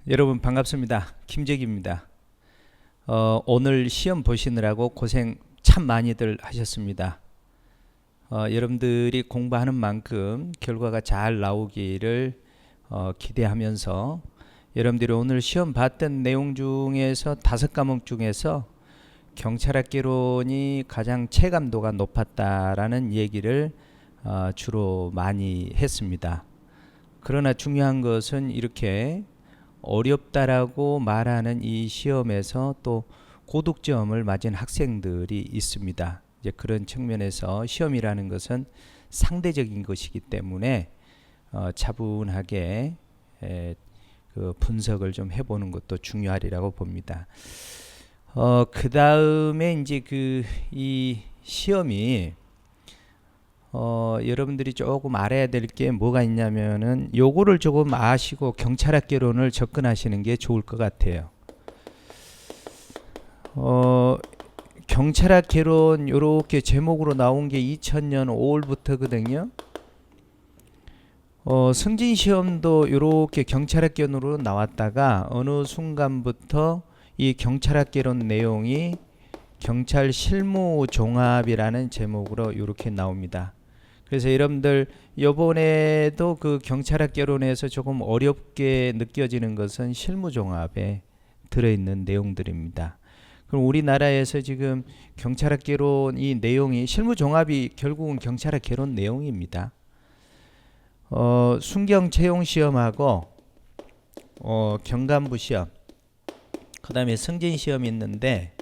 여러분 반갑습니다. 김재기입니다. 오늘 시험 보시느라고 고생 참 많이들 하셨습니다. 여러분들이 공부하는 만큼 결과가 잘 나오기를 기대하면서 여러분들이 오늘 시험 봤던 내용 중에서 5과목 중에서 경찰학개론이 가장 체감도가 높았다라는 얘기를 주로 많이 했습니다. 그러나 중요한 것은 이렇게 어렵다라고 말하는 이 시험에서 또 고득점을 맞은 학생들이 있습니다. 이제 그런 측면에서 시험이라는 것은 상대적인 것이기 때문에 차분하게 그 분석을 좀 해보는 것도 중요하리라고 봅니다. 그 다음에 이제 이 시험이 여러분들이 조금 알아야 될 게 뭐가 있냐면은 요거를 조금 아시고 경찰학개론을 접근하시는 게 좋을 것 같아요. 경찰학개론 요렇게 제목으로 나온 게 2000년 5월부터거든요. 승진시험도 요렇게 경찰학개론으로 나왔다가 어느 순간부터 이 경찰학개론 내용이 경찰 실무종합이라는 제목으로 이렇게 나옵니다. 그래서 여러분들 이번에도 그 경찰학개론에서 조금 어렵게 느껴지는 것은 실무종합에 들어있는 내용들입니다. 그럼 우리나라에서 지금 경찰학개론 이 내용이 실무종합이 결국은 경찰학개론 내용입니다. 순경 채용시험하고 경간부 시험, 그 다음에 승진시험이 있는데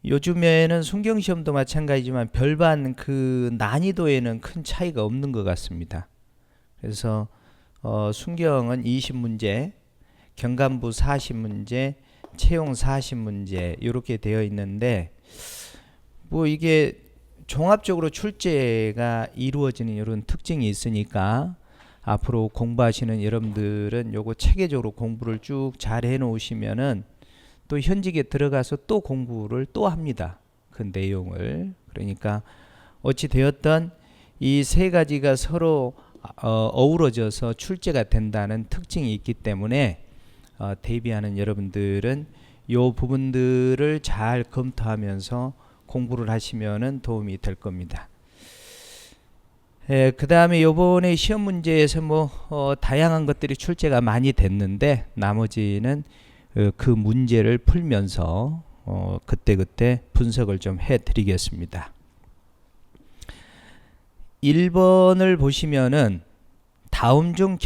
요즘에는 순경시험도 마찬가지지만 별반 그 난이도에는 큰 차이가 없는 것 같습니다. 그래서 순경은 20문제, 경간부 40문제, 채용 40문제 이렇게 되어 있는데 뭐 이게 종합적으로 출제가 이루어지는 이런 특징이 있으니까 앞으로 공부하시는 여러분들은 요거 체계적으로 공부를 쭉 잘 해놓으시면은 또 현직에 들어가서 또 공부를 또 합니다. 그 내용을. 그러니까 어찌 되었던 이 세 가지가 서로 어우러져서 출제가 된다는 특징이 있기 때문에 대비하는 여러분들은 요 부분들을 잘 검토하면서 공부를 하시면은 도움이 될 겁니다. 그 다음에 요번에 시험 문제에서 다양한 것들이 출제가 많이 됐는데 나머지는 그 문제를 풀면서 그때그때 분석을 좀 해드리겠습니다. 1번을 보시면은 다음 중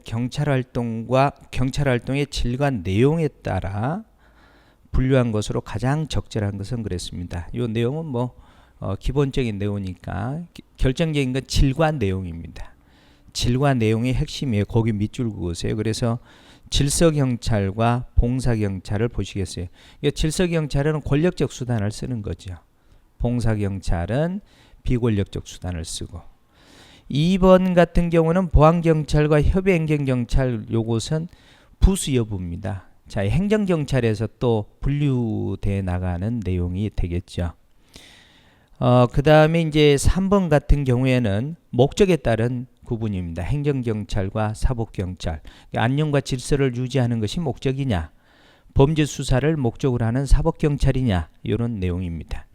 경찰활동과 경찰활동의 질과 내용에 따라 분류한 것으로 가장 적절한 것은 그랬습니다. 이 내용은 기본적인 내용이니까 결정적인 건 질과 내용입니다. 질과 내용의 핵심이에요. 거기 밑줄 그으세요. 그래서 질서경찰과 봉사경찰을 보시겠어요. 질서경찰은 권력적 수단을 쓰는 거죠. 봉사경찰은 비권력적 수단을 쓰고 2번 같은 경우는 보안경찰과 협의행정경찰 요것은 부수 여부입니다. 자, 행정경찰에서 또 분류돼 나가는 내용이 되겠죠. 그 다음에 이제 3번 같은 경우에는 목적에 따른 구분입니다. 행정경찰과 사법경찰. 안녕과 질서를 유지하는 것이 목적이냐, 범죄 수사를 목적으로 하는 사법경찰이냐, 이런 내용입니다.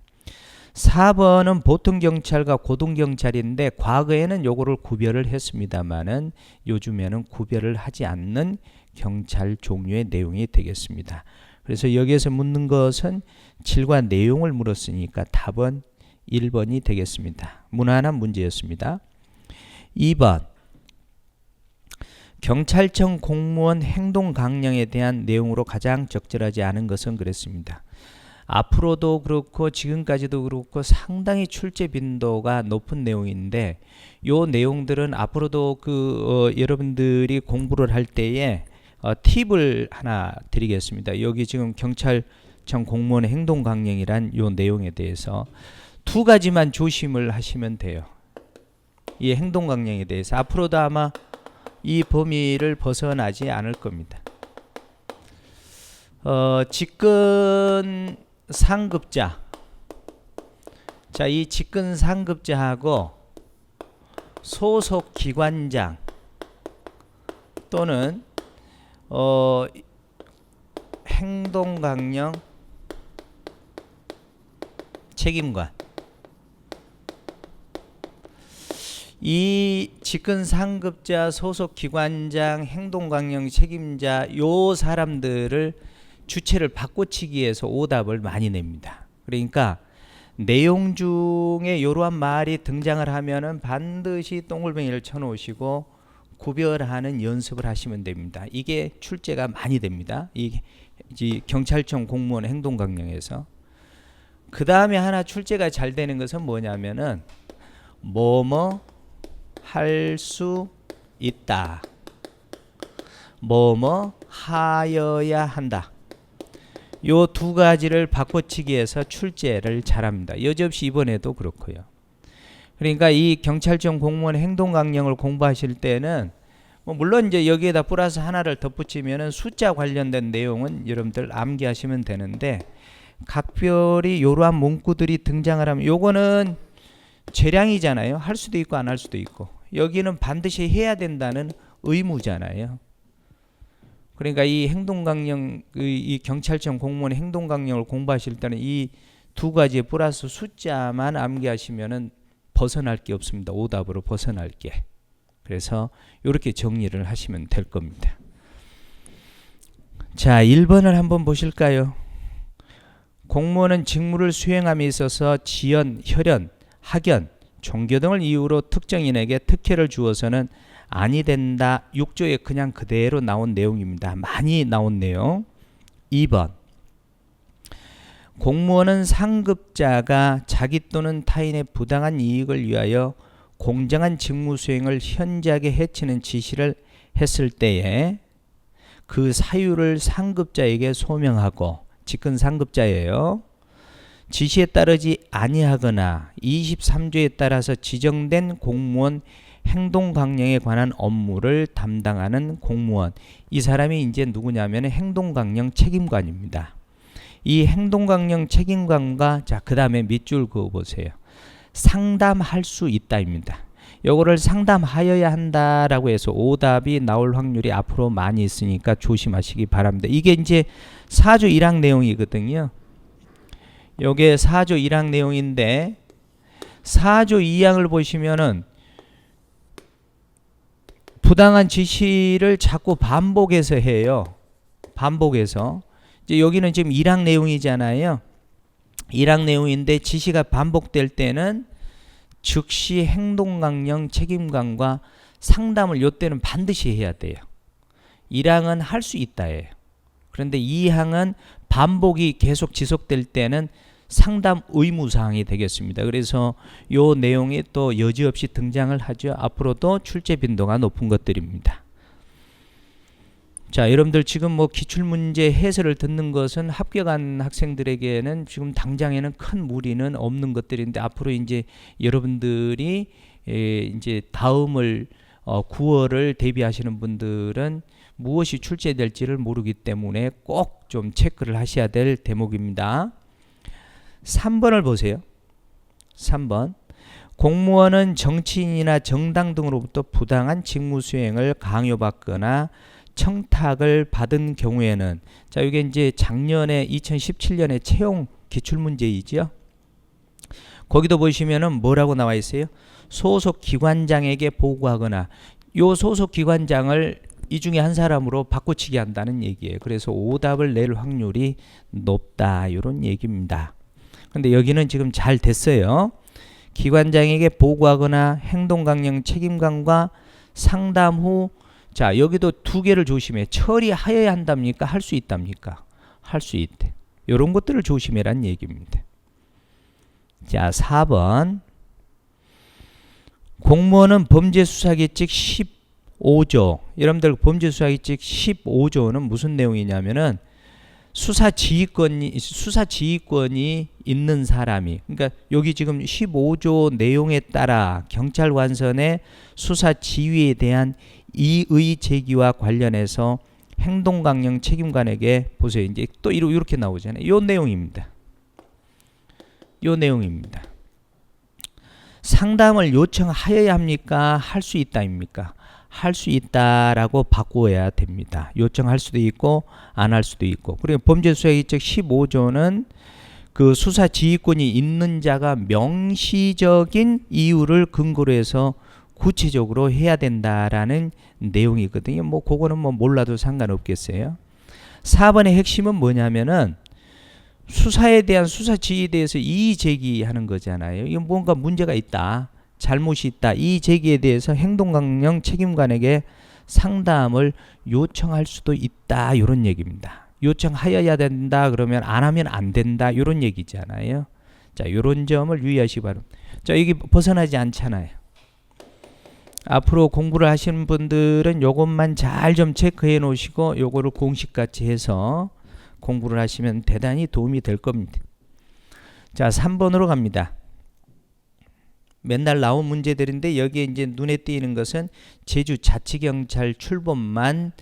4번은 보통경찰과 고등경찰인데 과거에는 요거를 구별을 했습니다만은 요즘에는 구별을 하지 않는 경찰 종류의 내용이 되겠습니다. 그래서 여기에서 묻는 것은 질과 내용을 물었으니까 답은 1번이 되겠습니다. 무난한 문제였습니다. 2번 경찰청 공무원 행동 강령에 대한 내용으로 가장 적절하지 않은 것은 그랬습니다. 앞으로도 그렇고 지금까지도 그렇고 상당히 출제 빈도가 높은 내용인데 요 내용들은 앞으로도 여러분들이 공부를 할 때에 팁을 하나 드리겠습니다. 여기 지금 경찰청 공무원 행동 강령이란 요 내용에 대해서 2가지만 조심을 하시면 돼요. 이 행동 강령에 대해서 앞으로도 아마 이 범위를 벗어나지 않을 겁니다. 직권 상급자. 자, 이 직권 상급자하고 소속 기관장 또는 어, 행동강령 책임관. 이 직근 상급자, 소속 기관장, 행동강령 책임자 요 사람들을 주체를 바꿔치기해서 오답을 많이 냅니다. 그러니까 내용 중에 이러한 말이 등장을 하면은 반드시 동글뱅이를 쳐놓으시고 구별하는 연습을 하시면 됩니다. 이게 출제가 많이 됩니다. 이 경찰청 공무원 행동강령에서. 그 다음에 하나 출제가 잘 되는 것은 뭐냐면은 뭐뭐 할 수 있다, 뭐뭐 하여야 한다. 요 두 가지를 바꿔치기해서 출제를 잘합니다. 여지없이 이번에도 그렇고요. 그러니까 이 경찰청 공무원 행동강령을 공부하실 때는 뭐 물론 이제 여기에다 플러스 하나를 덧붙이면은 숫자 관련된 내용은 여러분들 암기하시면 되는데, 각별히 이러한 문구들이 등장을 하면 요거는 재량이잖아요. 할 수도 있고 안 할 수도 있고, 여기는 반드시 해야 된다는 의무잖아요. 그러니까 이 행동강령, 이 경찰청 공무원 행동강령을 공부하실 때는 이 두 가지의 플러스 숫자만 암기하시면은 벗어날 게 없습니다. 오답으로 벗어날 게. 그래서 이렇게 정리를 하시면 될 겁니다. 자, 1번을 한번 보실까요? 공무원은 직무를 수행함에 있어서 지연, 혈연, 학연, 종교 등을 이유로 특정인에게 특혜를 주어서는 아니 된다. 6조에 그냥 그대로 나온 내용입니다. 많이 나온 내용. 2번. 공무원은 상급자가 자기 또는 타인의 부당한 이익을 위하여 공정한 직무 수행을 현저하게 해치는 지시를 했을 때에 그 사유를 상급자에게 소명하고, 직근 상급자예요. 지시에 따르지 아니하거나 23조에 따라서 지정된 공무원 행동강령에 관한 업무를 담당하는 공무원, 이 사람이 이제 누구냐면 행동강령 책임관입니다. 이 행동강령 책임관과, 자, 그 다음에 밑줄 그어 보세요. 상담할 수 있다입니다. 요거를 상담하여야 한다라고 해서 오답이 나올 확률이 앞으로 많이 있으니까 조심하시기 바랍니다. 이게 이제 4조 1항 내용이거든요. 요게 4조 1항 내용인데, 4조 2항을 보시면은 부당한 지시를 자꾸 반복해서 해요. 반복해서. 이제 여기는 지금 1항 내용이잖아요. 1항 내용인데 지시가 반복될 때는 즉시 행동강령 책임관과 상담을 요때는 반드시 해야 돼요. 1항은 할 수 있다예요. 그런데 2항은 반복이 계속 지속될 때는 상담 의무사항이 되겠습니다. 그래서 요 내용이 또 여지없이 등장을 하죠. 앞으로도 출제 빈도가 높은 것들입니다. 자, 여러분들 지금 뭐 기출문제 해설을 듣는 것은 합격한 학생들에게는 지금 당장에는 큰 무리는 없는 것들인데, 앞으로 이제 여러분들이 이제 다음을 9월을 대비하시는 분들은 무엇이 출제될지를 모르기 때문에 꼭 좀 체크를 하셔야 될 대목입니다. 3번을 보세요. 3번. 공무원은 정치인이나 정당 등으로부터 부당한 직무 수행을 강요받거나 청탁을 받은 경우에는, 자, 이게 이제 작년에 2017년에 채용 기출문제이죠. 거기도 보시면은 뭐라고 나와 있어요? 소속 기관장에게 보고하거나, 요 소속 기관장을 이 중에 한 사람으로 바꿔치기 한다는 얘기예요. 그래서 오답을 낼 확률이 높다, 이런 얘기입니다. 근데 여기는 지금 잘 됐어요. 기관장에게 보고하거나 행동강령 책임관과 상담 후, 자, 여기도 두 개를 조심해. 처리하여야 한답니까? 할 수 있답니까? 할 수 있대. 이런 것들을 조심해란 얘기입니다. 자, 4번. 공무원은 범죄수사규칙 15조. 여러분들 범죄수사규칙 15조는 무슨 내용이냐면은 수사지휘권이 있는 사람이, 그러니까 여기 지금 15조 내용에 따라 경찰관선의 수사지휘에 대한 이의 제기와 관련해서 행동강령 책임관에게, 보세요. 이제 또 이렇게 나오잖아요. 요 내용입니다. 요 내용입니다. 상담을 요청하여야 합니까? 할 수 있다입니까? 할 수 있다라고 바꾸어야 됩니다. 요청할 수도 있고 안 할 수도 있고. 그리고 범죄수사기책 15조는 그 수사 지휘권이 있는 자가 명시적인 이유를 근거로 해서 구체적으로 해야 된다라는 내용이거든요. 뭐 그거는 뭐 몰라도 상관없겠어요. 4번의 핵심은 뭐냐면은 수사에 대한 수사 지휘에 대해서 이의 제기하는 거잖아요. 이건 뭔가 문제가 있다, 잘못이 있다, 이의 제기에 대해서 행동강령 책임관에게 상담을 요청할 수도 있다, 이런 얘기입니다. 요청하여야 된다 그러면 안 하면 안 된다, 이런 얘기잖아요. 자, 이런 점을 유의하시기 바랍니다. 자, 이게 벗어나지 않잖아요. 앞으로 공부를 하시는 분들은 요것만 잘 좀 체크해 놓으시고 요거를 공식같이 해서 공부를 하시면 대단히 도움이 될 겁니다. 자, 3번으로 갑니다. 맨날 나온 문제들인데 여기에 이제 눈에 띄는 것은 제주자치경찰 출범만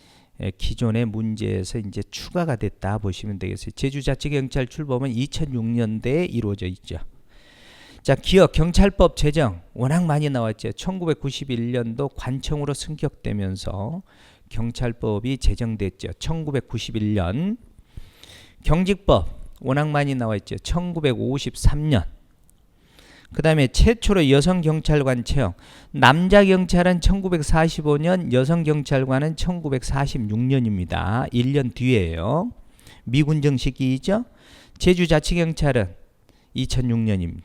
기존의 문제에서 이제 추가가 됐다 보시면 되겠어요. 제주자치경찰 출범은 2006년대에 이루어져 있죠. 자, 기억 경찰법 제정 워낙 많이 나왔죠. 1991년도 관청으로 승격되면서 경찰법이 제정됐죠. 1991년. 경직법 워낙 많이 나와있죠. 1953년. 그 다음에 최초로 여성경찰관 채용. 남자 경찰은 1945년, 여성경찰관은 1946년입니다. 1년 뒤에요. 미군정 시기이죠. 제주자치경찰은 2006년입니다.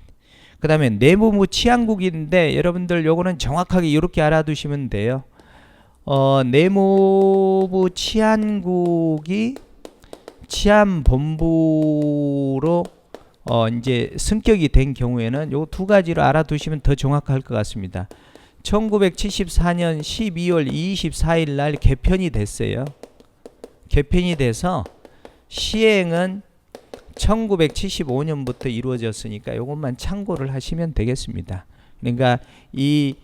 그 다음에 내무부 치안국인데 여러분들 요거는 정확하게 이렇게 알아두시면 돼요. 내무부 치안국이 치안본부로 이제 승격이 된 경우에는 요 두 가지로 알아두시면 더 정확할 것 같습니다. 1974년 12월 24일 날 개편이 됐어요. 개편이 돼서 시행은 1975년부터 이루어졌으니까 이것만 참고를 하시면 되겠습니다. 그러니까 이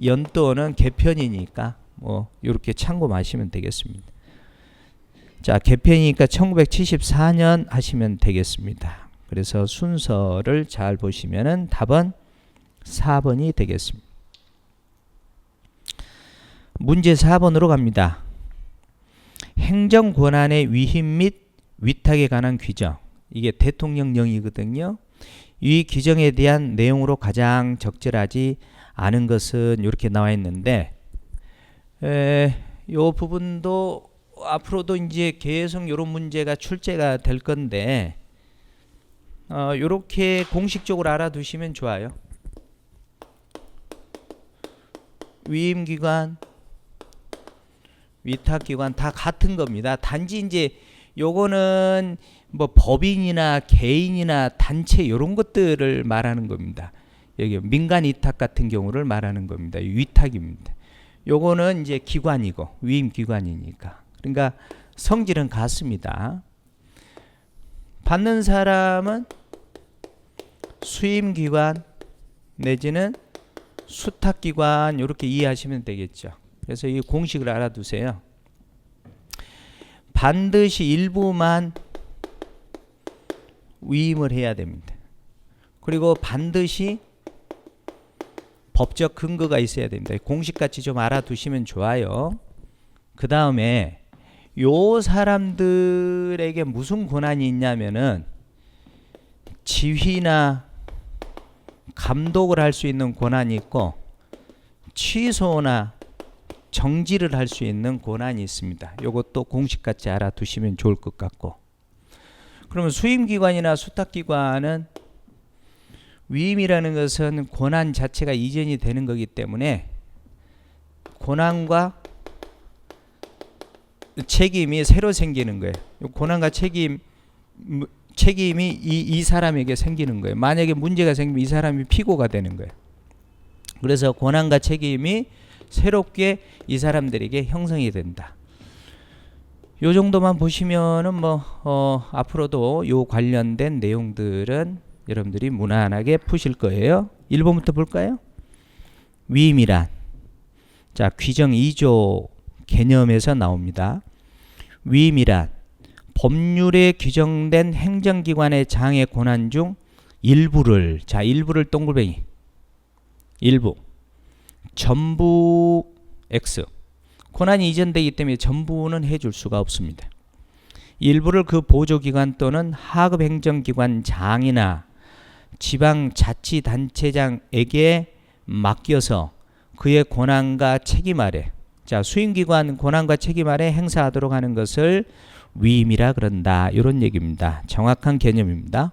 연도는 개편이니까 뭐 이렇게 참고하시면 되겠습니다. 자, 개편이니까 1974년 하시면 되겠습니다. 그래서 순서를 잘 보시면은 답은 4번이 되겠습니다. 문제 4번으로 갑니다. 행정권한의 위임 및 위탁에 관한 규정. 이게 대통령령이거든요. 이 규정에 대한 내용으로 가장 적절하지 않은 것은 이렇게 나와 있는데, 이 부분도 앞으로도 이제 계속 이런 문제가 출제가 될 건데, 이렇게 공식적으로 알아두시면 좋아요. 위임기관, 위탁기관 다 같은 겁니다. 단지 이제 요거는 뭐 법인이나 개인이나 단체 이런 것들을 말하는 겁니다. 여기 민간 위탁 같은 경우를 말하는 겁니다. 위탁입니다. 요거는 이제 기관이고 위임 기관이니까. 그러니까 성질은 같습니다. 받는 사람은 수임기관 내지는 수탁기관 이렇게 이해하시면 되겠죠. 그래서 이 공식을 알아두세요. 반드시 일부만 위임을 해야 됩니다. 그리고 반드시 법적 근거가 있어야 됩니다. 공식같이 좀 알아두시면 좋아요. 그 다음에 요 사람들에게 무슨 권한이 있냐면은 지휘나 감독을 할 수 있는 권한이 있고 취소나 정지를 할 수 있는 권한이 있습니다. 요것도 공식같이 알아두시면 좋을 것 같고. 그러면 수임기관이나 수탁기관은 위임이라는 것은 권한 자체가 이전이 되는 거기 때문에 권한과 책임이 새로 생기는 거예요. 권한과 책임이 이 사람에게 생기는 거예요. 만약에 문제가 생기면 이 사람이 피고가 되는 거예요. 그래서 권한과 책임이 새롭게 이 사람들에게 형성이 된다. 요 정도만 보시면은 뭐 앞으로도 요 관련된 내용들은 여러분들이 무난하게 푸실 거예요. 1번부터 볼까요? 위임이란 자, 규정 2조 개념에서 나옵니다. 위임이란 법률에 규정된 행정기관의 장의 권한 중 일부를, 자, 일부를 동글뱅이, 일부, 전부 X, 권한이 이전되기 때문에 전부는 해줄 수가 없습니다. 일부를 그 보조기관 또는 하급행정기관장이나 지방자치단체장에게 맡겨서 그의 권한과 책임 아래, 자, 수임기관 권한과 책임 아래 행사하도록 하는 것을 위임이라 그런다. 이런 얘기입니다. 정확한 개념입니다.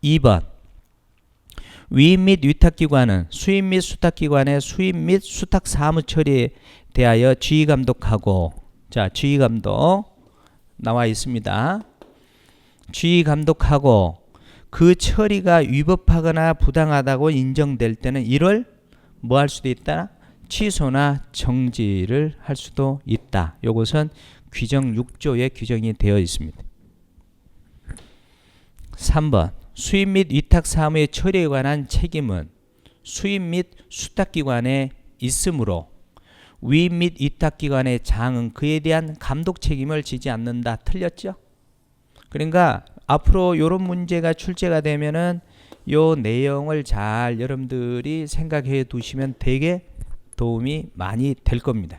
2번. 위임 및 위탁기관은 수임 및 수탁기관의 수임 및 수탁 사무 처리에 대하여 지휘감독하고, 자, 지휘감독 나와 있습니다. 지휘감독하고 그 처리가 위법하거나 부당하다고 인정될 때는 이를 뭐 할 수도 있다? 취소나 정지를 할 수도 있다. 이것은 규정 6조에 규정이 되어 있습니다. 3번. 수임 및 위탁 사무의 처리에 관한 책임은 수임 및 수탁기관에 있으므로 위임 및 위탁기관의 장은 그에 대한 감독 책임을 지지 않는다. 틀렸죠? 그러니까 앞으로 이런 문제가 출제가 되면은 요 내용을 잘 여러분들이 생각해 두시면 되게 도움이 많이 될 겁니다.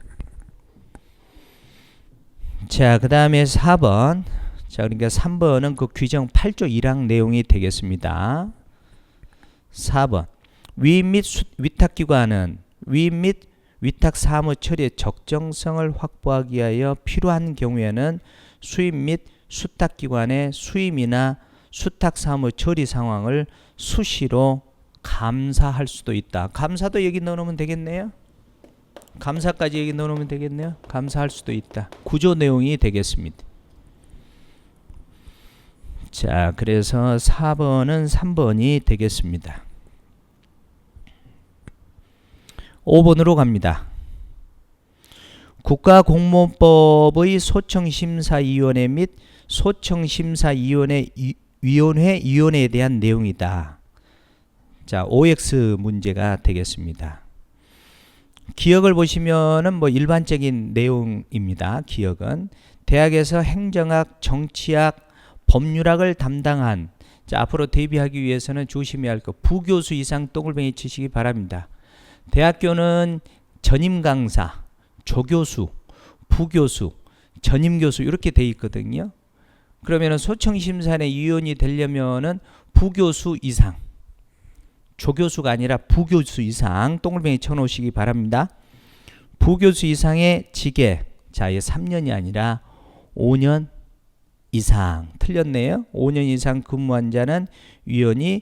자, 그 다음에 4번. 자, 그러니까 3번은 그 규정 8조 1항 내용이 되겠습니다. 4번. 위임 및 위탁기관은 위임 및 위탁 사무 처리의 적정성을 확보하기 위하여 필요한 경우에는 수임 및 수탁기관의 수임이나 수탁 사무 처리 상황을 수시로 감사할 수도 있다. 감사도 여기 넣어놓으면 되겠네요. 감사까지 여기 넣어놓으면 되겠네요. 감사할 수도 있다. 구조 내용이 되겠습니다. 자, 그래서 4번은 3번이 되겠습니다. 5번으로 갑니다. 국가공무원법의 소청심사위원회 및 소청심사위원회에 대한 내용이다. 자, OX 문제가 되겠습니다. 기억을 보시면은 뭐 일반적인 내용입니다. 기억은 대학에서 행정학, 정치학, 법률학을 담당한, 자, 앞으로 대비하기 위해서는 조심해야 할 것, 부교수 이상 동글뱅이 치시기 바랍니다. 대학교는 전임 강사, 조교수, 부교수, 전임교수 이렇게 돼 있거든요. 그러면은 소청심사의 위원이 되려면은 부교수 이상, 조교수가 아니라 부교수 이상 동글뱅이 쳐놓으시기 바랍니다. 부교수 이상의 직에, 자, 이게 3년이 아니라 5년 이상. 틀렸네요. 5년 이상 근무한 자는 위원이,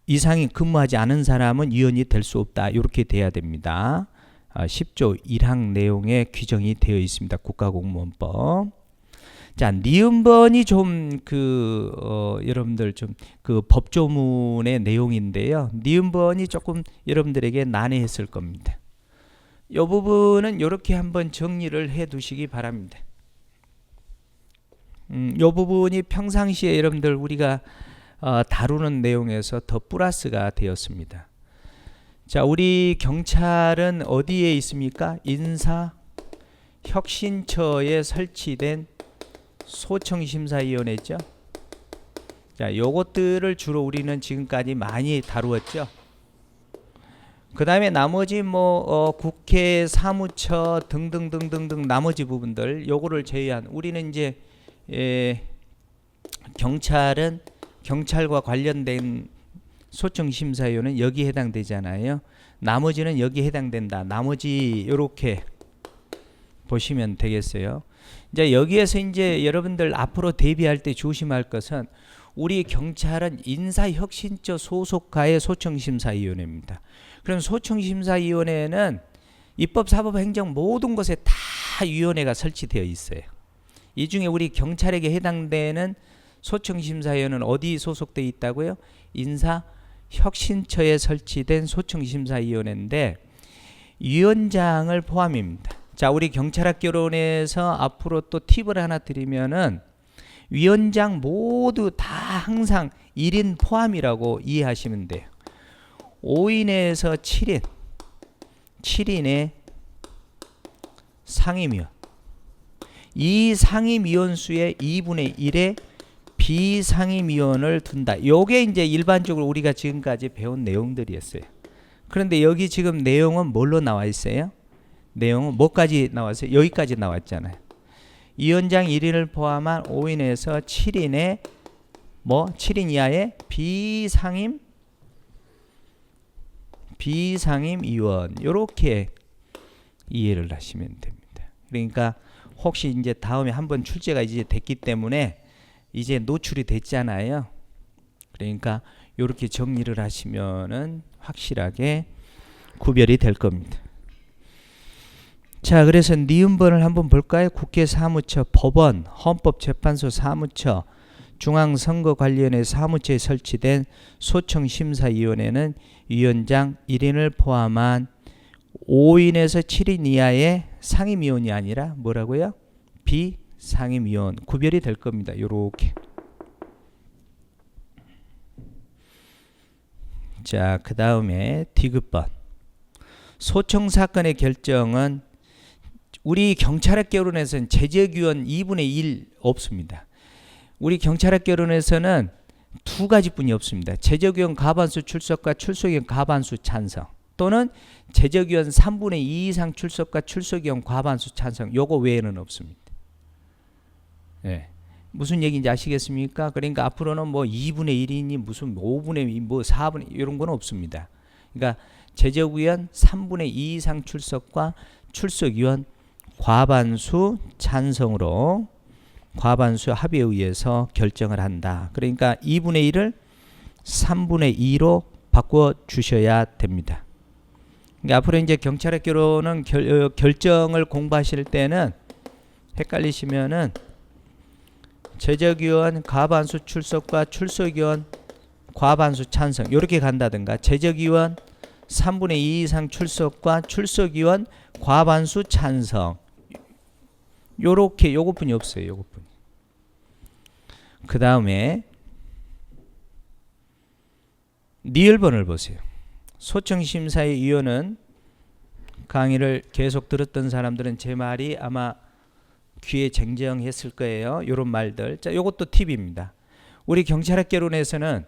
이상이 근무하지 않은 사람은 위원이 될 수 없다. 이렇게 돼야 됩니다. 10조 1항 내용에 규정이 되어 있습니다. 국가공무원법. 자, 니은번이 좀 여러분들 좀 그 법조문의 내용인데요. 니은번이 조금 여러분들에게 난해했을 겁니다. 이 부분은 이렇게 한번 정리를 해 두시기 바랍니다. 이 부분이 평상시에 여러분들 우리가 다루는 내용에서 더 플러스가 되었습니다. 자, 우리 경찰은 어디에 있습니까? 인사혁신처에 설치된 소청심사위원회죠. 자, 요것들을 주로 우리는 지금까지 많이 다루었죠. 그 다음에 나머지 국회 사무처 등등등등등 나머지 부분들 요거를 제외한, 우리는 이제 경찰은 경찰과 관련된 소청심사위원은 여기에 해당되잖아요. 나머지는 여기에 해당된다. 나머지 요렇게 보시면 되겠어요. 이제 여기에서 이제 여러분들 앞으로 대비할 때 조심할 것은, 우리 경찰은 인사혁신처 소속하의 소청심사위원회입니다. 그럼 소청심사위원회는 입법, 사법, 행정 모든 것에 다 위원회가 설치되어 있어요. 이 중에 우리 경찰에게 해당되는 소청심사위원회는 어디 소속되어 있다고요? 인사혁신처에 설치된 소청심사위원회인데 위원장을 포함입니다. 자, 우리 경찰학개론에서 앞으로 또 팁을 하나 드리면은 위원장 모두 다 항상 1인 포함이라고 이해하시면 돼요. 5인에서 7인의 상임위원, 이 상임위원 수의 2분의 1의 비상임위원을 둔다. 요게 이제 일반적으로 우리가 지금까지 배운 내용들이었어요. 그런데 여기 지금 내용은 뭘로 나와 있어요? 내용은 뭐까지 나왔어요? 여기까지 나왔잖아요. 위원장 1인을 포함한 5인에서 7인의 7인 이하의 비상임 위원, 이렇게 이해를 하시면 됩니다. 그러니까 혹시 이제 다음에 한번 출제가 이제 됐기 때문에 이제 노출이 됐잖아요. 그러니까 이렇게 정리를 하시면은 확실하게 구별이 될 겁니다. 자, 그래서 니은번을 한번 볼까요? 국회 사무처, 법원, 헌법재판소 사무처, 중앙선거관리위원회 사무처에 설치된 소청심사위원회는 위원장 1인을 포함한 5인에서 7인 이하의 상임위원이 아니라 뭐라고요? 비상임위원, 구별이 될 겁니다. 요렇게. 자, 그 다음에 디귿번. 소청사건의 결정은 우리 경찰학개론에서는 재적위원 2분의 1 없습니다. 우리 경찰학개론에서는 두 가지뿐이 없습니다. 재적위원 과반수 출석과 출석위원 과반수 찬성, 또는 재적위원 3분의 2 이상 출석과 출석위원 과반수 찬성, 요거 외에는 없습니다. 네. 무슨 얘기인지 아시겠습니까? 그러니까 앞으로는 2분의 1이니 무슨 5분의 2, 4분의 이런 건 없습니다. 그러니까 재적위원 3분의 2 이상 출석과 출석위원 과반수 찬성으로 과반수 합의에 의해서 결정을 한다. 그러니까 2분의 1을 3분의 2로 바꿔 주셔야 됩니다. 그러니까 앞으로 이제 경찰학개론은 결정을 공부하실 때는 헷갈리시면은 재적위원 과반수 출석과 출석위원 과반수 찬성 이렇게 간다든가, 재적위원 3분의 2 이상 출석과 출석위원 과반수 찬성, 요렇게, 요것뿐이 없어요. 요것뿐이. 그 다음에 니을번을 보세요. 소청심사의 위원은, 강의를 계속 들었던 사람들은 제 말이 아마 귀에 쟁쟁했을 거예요. 요런 말들. 자, 요것도 팁입니다. 우리 경찰학개론에서는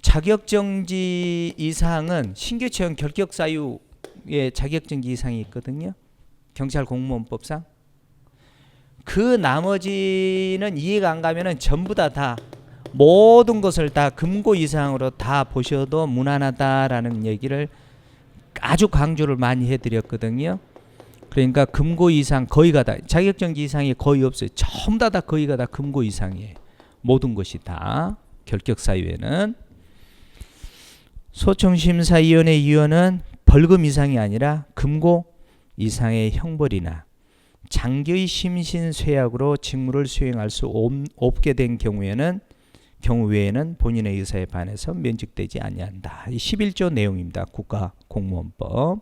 자격정지 이상은 신규채용 결격사유에 자격정지 이상이 있거든요. 경찰공무원법상. 그 나머지는 이해가 안 가면은 전부 다 모든 것을 다 금고 이상으로 다 보셔도 무난하다라는 얘기를 아주 강조를 많이 해드렸거든요. 그러니까 금고 이상 거의가 다, 자격정지 이상이 거의 없어요. 전부 다 거의가 다 금고 이상이에요. 모든 것이 다 결격사유에는. 소청심사위원회 위원은 벌금 이상이 아니라 금고 이상의 형벌이나 장기의 심신쇠약으로 직무를 수행할 수 없게 된 경우 외에는 본인의 의사에 반해서 면직되지 아니한다. 11조 내용입니다. 국가공무원법.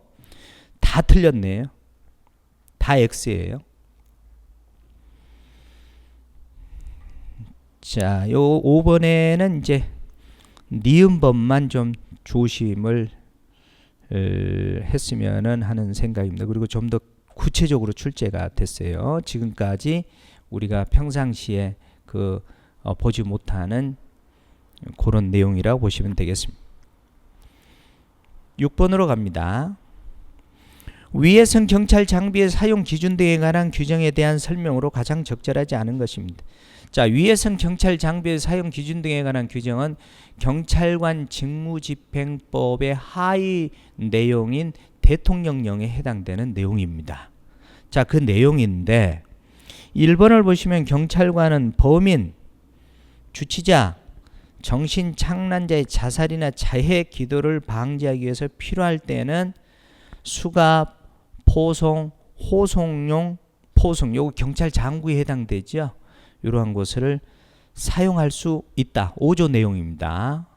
다 틀렸네요. 다 X예요. 자, 요 5번에는 이제 니은법만 좀 조심을 했으면 하는 생각입니다. 그리고 좀 더 구체적으로 출제가 됐어요. 지금까지 우리가 평상시에 보지 못하는 그런 내용이라고 보시면 되겠습니다. 6번으로 갑니다. 위에선 경찰 장비의 사용 기준 등에 관한 규정에 대한 설명으로 가장 적절하지 않은 것입니다. 자, 위에선 경찰 장비의 사용 기준 등에 관한 규정은 경찰관 직무집행법의 하위 내용인 대통령령에 해당되는 내용입니다. 자, 그 내용인데 1번을 보시면 경찰관은 범인, 주치자, 정신착란자의 자살이나 자해 기도를 방지하기 위해서 필요할 때는 수갑, 포송, 호송용, 포송, 요거 경찰 장구에 해당되죠. 이러한 것을 사용할 수 있다. 5조 내용입니다.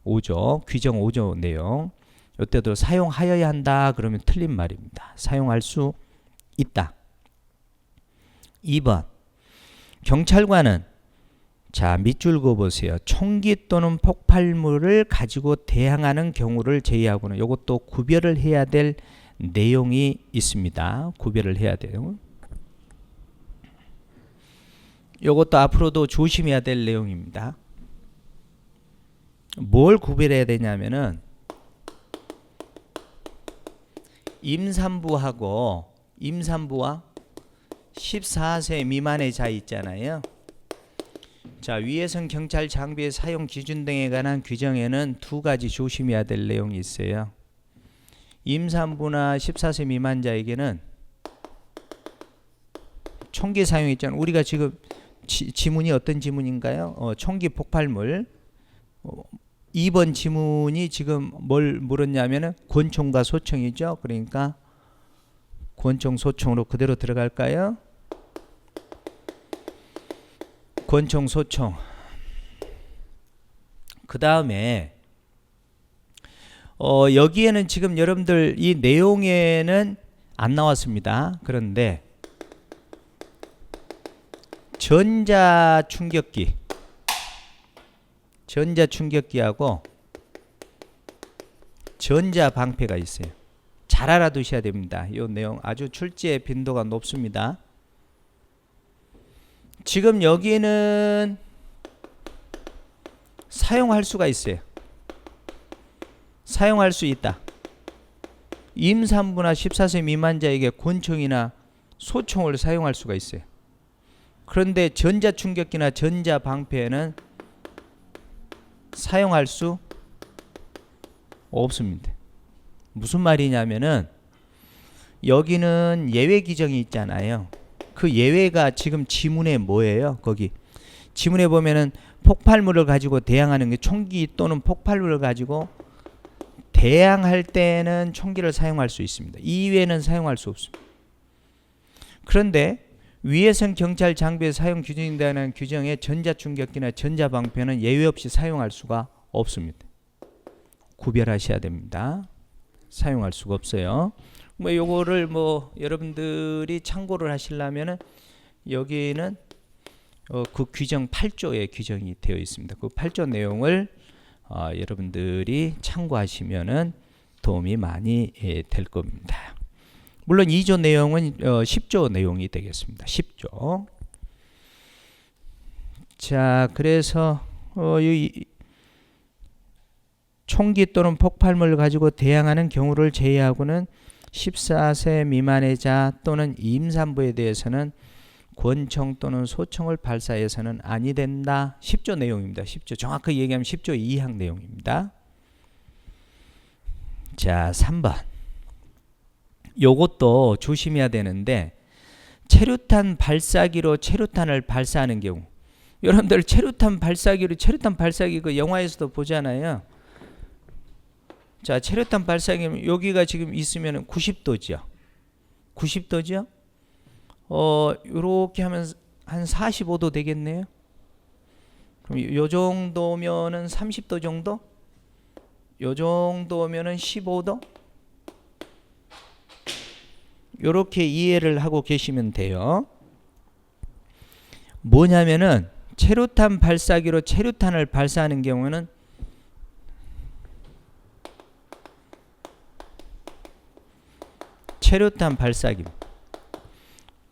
5조, 규정 5조 내용. 이때도 사용하여야 한다 그러면 틀린 말입니다. 사용할 수 있다. 2번, 경찰관은, 자, 밑줄 그어보세요. 총기 또는 폭발물을 가지고 대항하는 경우를 제외하고는 이것도 구별을 해야 될 내용이 있습니다. 구별을 해야 돼요. 이것도 앞으로도 조심해야 될 내용입니다. 뭘 구별해야 되냐면은 임산부와 14세 미만의 자 있잖아요. 자, 위해선 경찰 장비의 사용 기준 등에 관한 규정에는 두 가지 조심해야 될 내용이 있어요. 임산부나 14세 미만자에게는 총기 사용 있잖아요. 우리가 지금 지문이 어떤 지문인가요? 총기 폭발물. 2번 지문이 지금 뭘 물었냐면은 권총과 소총이죠. 그러니까 권총, 소총으로 그대로 들어갈까요? 권총, 소총. 그 다음에 여기에는 지금 여러분들 이 내용에는 안 나왔습니다. 그런데 전자충격기하고 전자방패가 있어요. 잘 알아두셔야 됩니다. 이 내용 아주 출제 빈도가 높습니다. 지금 여기는 사용할 수가 있어요. 사용할 수 있다. 임산부나 14세 미만자에게 권총이나 소총을 사용할 수가 있어요. 그런데 전자충격기나 전자방패는 사용할 수 없습니다. 무슨 말이냐면은 여기는 예외 규정이 있잖아요. 그 예외가 지금 지문에 뭐예요? 거기 지문에 보면은 폭발물을 가지고 대항하는 게 총기 또는 폭발물을 가지고 대항할 때는 총기를 사용할 수 있습니다. 이외에는 사용할 수 없습니다. 그런데 위해선 경찰 장비의 사용 규정에 대한 규정에 전자충격기나 전자방패는 예외 없이 사용할 수가 없습니다. 구별하셔야 됩니다. 사용할 수가 없어요. 요거를 여러분들이 참고를 하시려면은 여기는 그 규정 8조에 규정이 되어 있습니다. 그 8조 내용을 여러분들이 참고하시면은 도움이 많이 될 겁니다. 물론 2조 내용은 10조 내용이 되겠습니다. 10조. 자, 그래서 총기 또는 폭발물을 가지고 대항하는 경우를 제외하고는 14세 미만의 자 또는 임산부에 대해서는 권총 또는 소총을 발사해서는 아니 된다. 10조 내용입니다. 10조. 정확하게 얘기하면 10조 2항 내용입니다. 자, 3번. 요것도 조심해야 되는데 체류탄 발사기로 체류탄을 발사하는 경우. 여러분들 체류탄 발사기 그 영화에서도 보잖아요. 자, 체류탄 발사기 여기가 지금 있으면 90도죠. 90도죠? 요렇게 하면 한 45도 되겠네요. 그럼 요 정도면은 30도 정도? 요 정도면은 15도? 요렇게 이해를 하고 계시면 돼요. 뭐냐면은 체류탄 발사기로 체류탄을 발사하는 경우는 체류탄 발사기.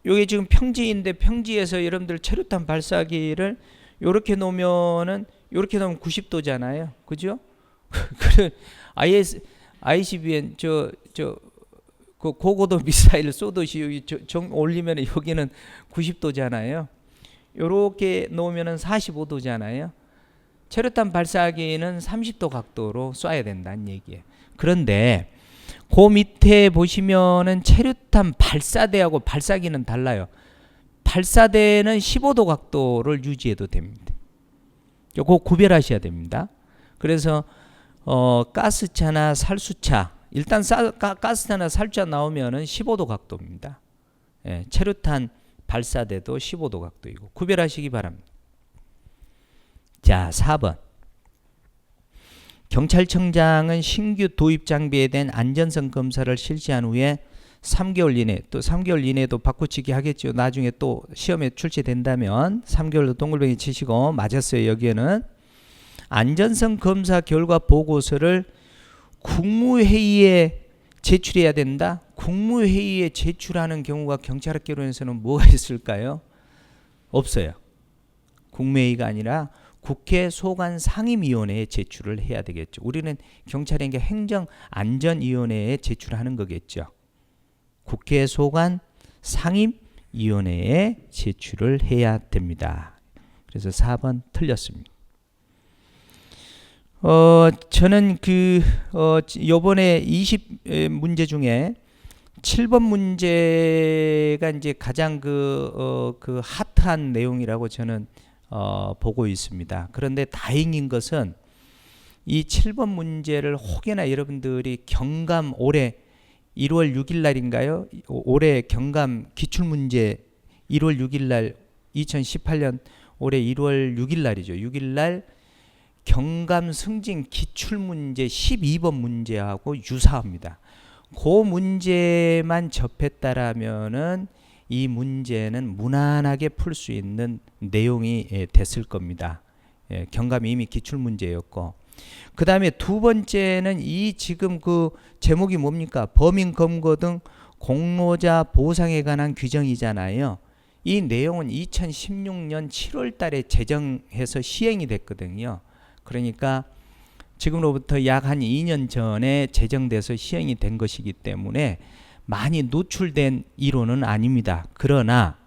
여기 지금 평지인데 평지에서 여러분들 체류탄 발사기를 요렇게 놓으면은 요렇게 놓으면 90도잖아요. 그죠? 그 ICBM 그 고고도 미사일 쏘듯이 여기 올리면 여기는 90도잖아요. 요렇게 놓으면은 45도잖아요. 체류탄 발사기는 30도 각도로 쏴야 된다는 얘기예요. 그런데 그 밑에 보시면은 체류탄 발사대하고 발사기는 달라요. 발사대는 15도 각도를 유지해도 됩니다. 요거 구별하셔야 됩니다. 그래서 가스차나 살수차, 일단 가스차나 살수차 나오면은 15도 각도입니다. 예, 체류탄 발사대도 15도 각도이고 구별하시기 바랍니다. 자, 4번. 경찰청장은 신규 도입 장비에 대한 안전성 검사를 실시한 후에 3개월 이내, 또 3개월 이내도 바꾸치기 하겠죠. 나중에 또 시험에 출제된다면 3개월도 동글뱅이 치시고 맞았어요. 여기에는 안전성 검사 결과 보고서를 국무회의에 제출해야 된다. 국무회의에 제출하는 경우가 경찰학개론에서는 뭐가 있을까요? 없어요. 국무회의가 아니라 국회 소관상임위원회에 제출을 해야 되겠죠. 우리는 경찰에게 행정안전위원회에 제출하는 거겠죠. 국회 소관 상임위원회에 제출을 해야 됩니다. 그래서 4번 틀렸습니다. 저는 요번에 20문제 중에 7번 문제가 이제 가장 그 핫한 내용이라고 저는 보고 있습니다. 그런데 다행인 것은 이 7번 문제를 혹여나 여러분들이 경감 올해 1월 6일 날인가요? 올해 경감 기출문제 1월 6일 날 2018년 올해 1월 6일 날이죠. 6일 날 경감 승진 기출문제 12번 문제하고 유사합니다. 그 문제만 접했다라면은 이 문제는 무난하게 풀 수 있는 내용이 됐을 겁니다. 경감이 이미 기출문제였고, 그 다음에 두 번째는 이 지금 그 제목이 뭡니까? 범인 검거 등 공로자 보상에 관한 규정이잖아요. 이 내용은 2016년 7월 달에 제정해서 시행이 됐거든요. 그러니까 지금로부터 약 한 2년 전에 제정돼서 시행이 된 것이기 때문에 많이 노출된 이론은 아닙니다. 그러나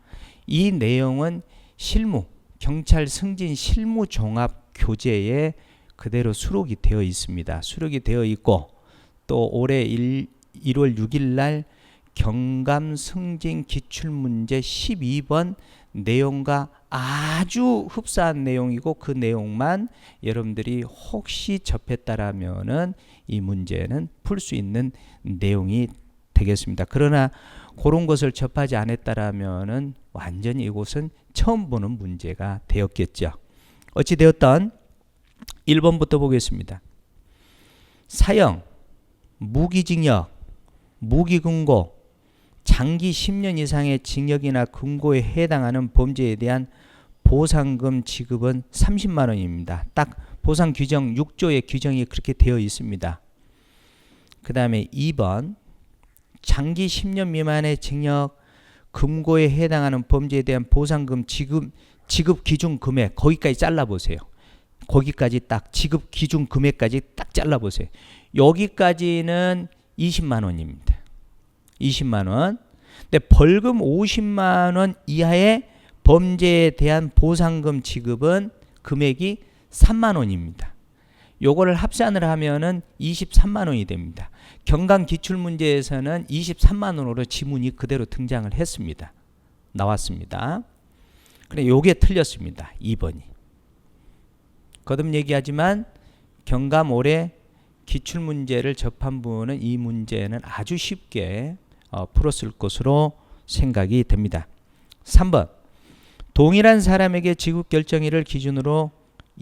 이 내용은 실무, 경찰 승진 실무 종합 교재에 그대로 수록이 되어 있습니다. 수록이 되어 있고, 또 올해 1월 6일 날 경감 승진 기출문제 12번 내용과 아주 흡사한 내용이고, 그 내용만 여러분들이 혹시 접했다라면은 이 문제는 풀 수 있는 내용이 되겠습니다. 그러나 그런 것을 접하지 않았다라면은 완전히 이곳은 처음 보는 문제가 되었겠죠. 어찌 되었던 1번부터 보겠습니다. 사형, 무기징역, 무기금고, 장기 10년 이상의 징역이나 금고에 해당하는 범죄에 대한 보상금 지급은 30만 원입니다. 딱 보상 규정 6조의 규정이 그렇게 되어 있습니다. 그 다음에 2번, 장기 10년 미만의 징역, 금고에 해당하는 범죄에 대한 보상금 지급 기준 금액, 거기까지 잘라보세요. 거기까지 딱 지급 기준 금액까지 딱 잘라보세요. 여기까지는 20만 원입니다. 20만 원. 근데 벌금 50만 원 이하의 범죄에 대한 보상금 지급은 금액이 3만 원입니다. 요거를 합산을 하면은 23만 원이 됩니다. 경감 기출문제에서는 23만 원으로 지문이 그대로 등장을 했습니다. 나왔습니다. 근데 요게 틀렸습니다. 2번이. 거듭 얘기하지만 경감 올해 기출문제를 접한 분은 이 문제는 아주 쉽게 풀었을 것으로 생각이 됩니다. 3번, 동일한 사람에게 지급 결정일을 기준으로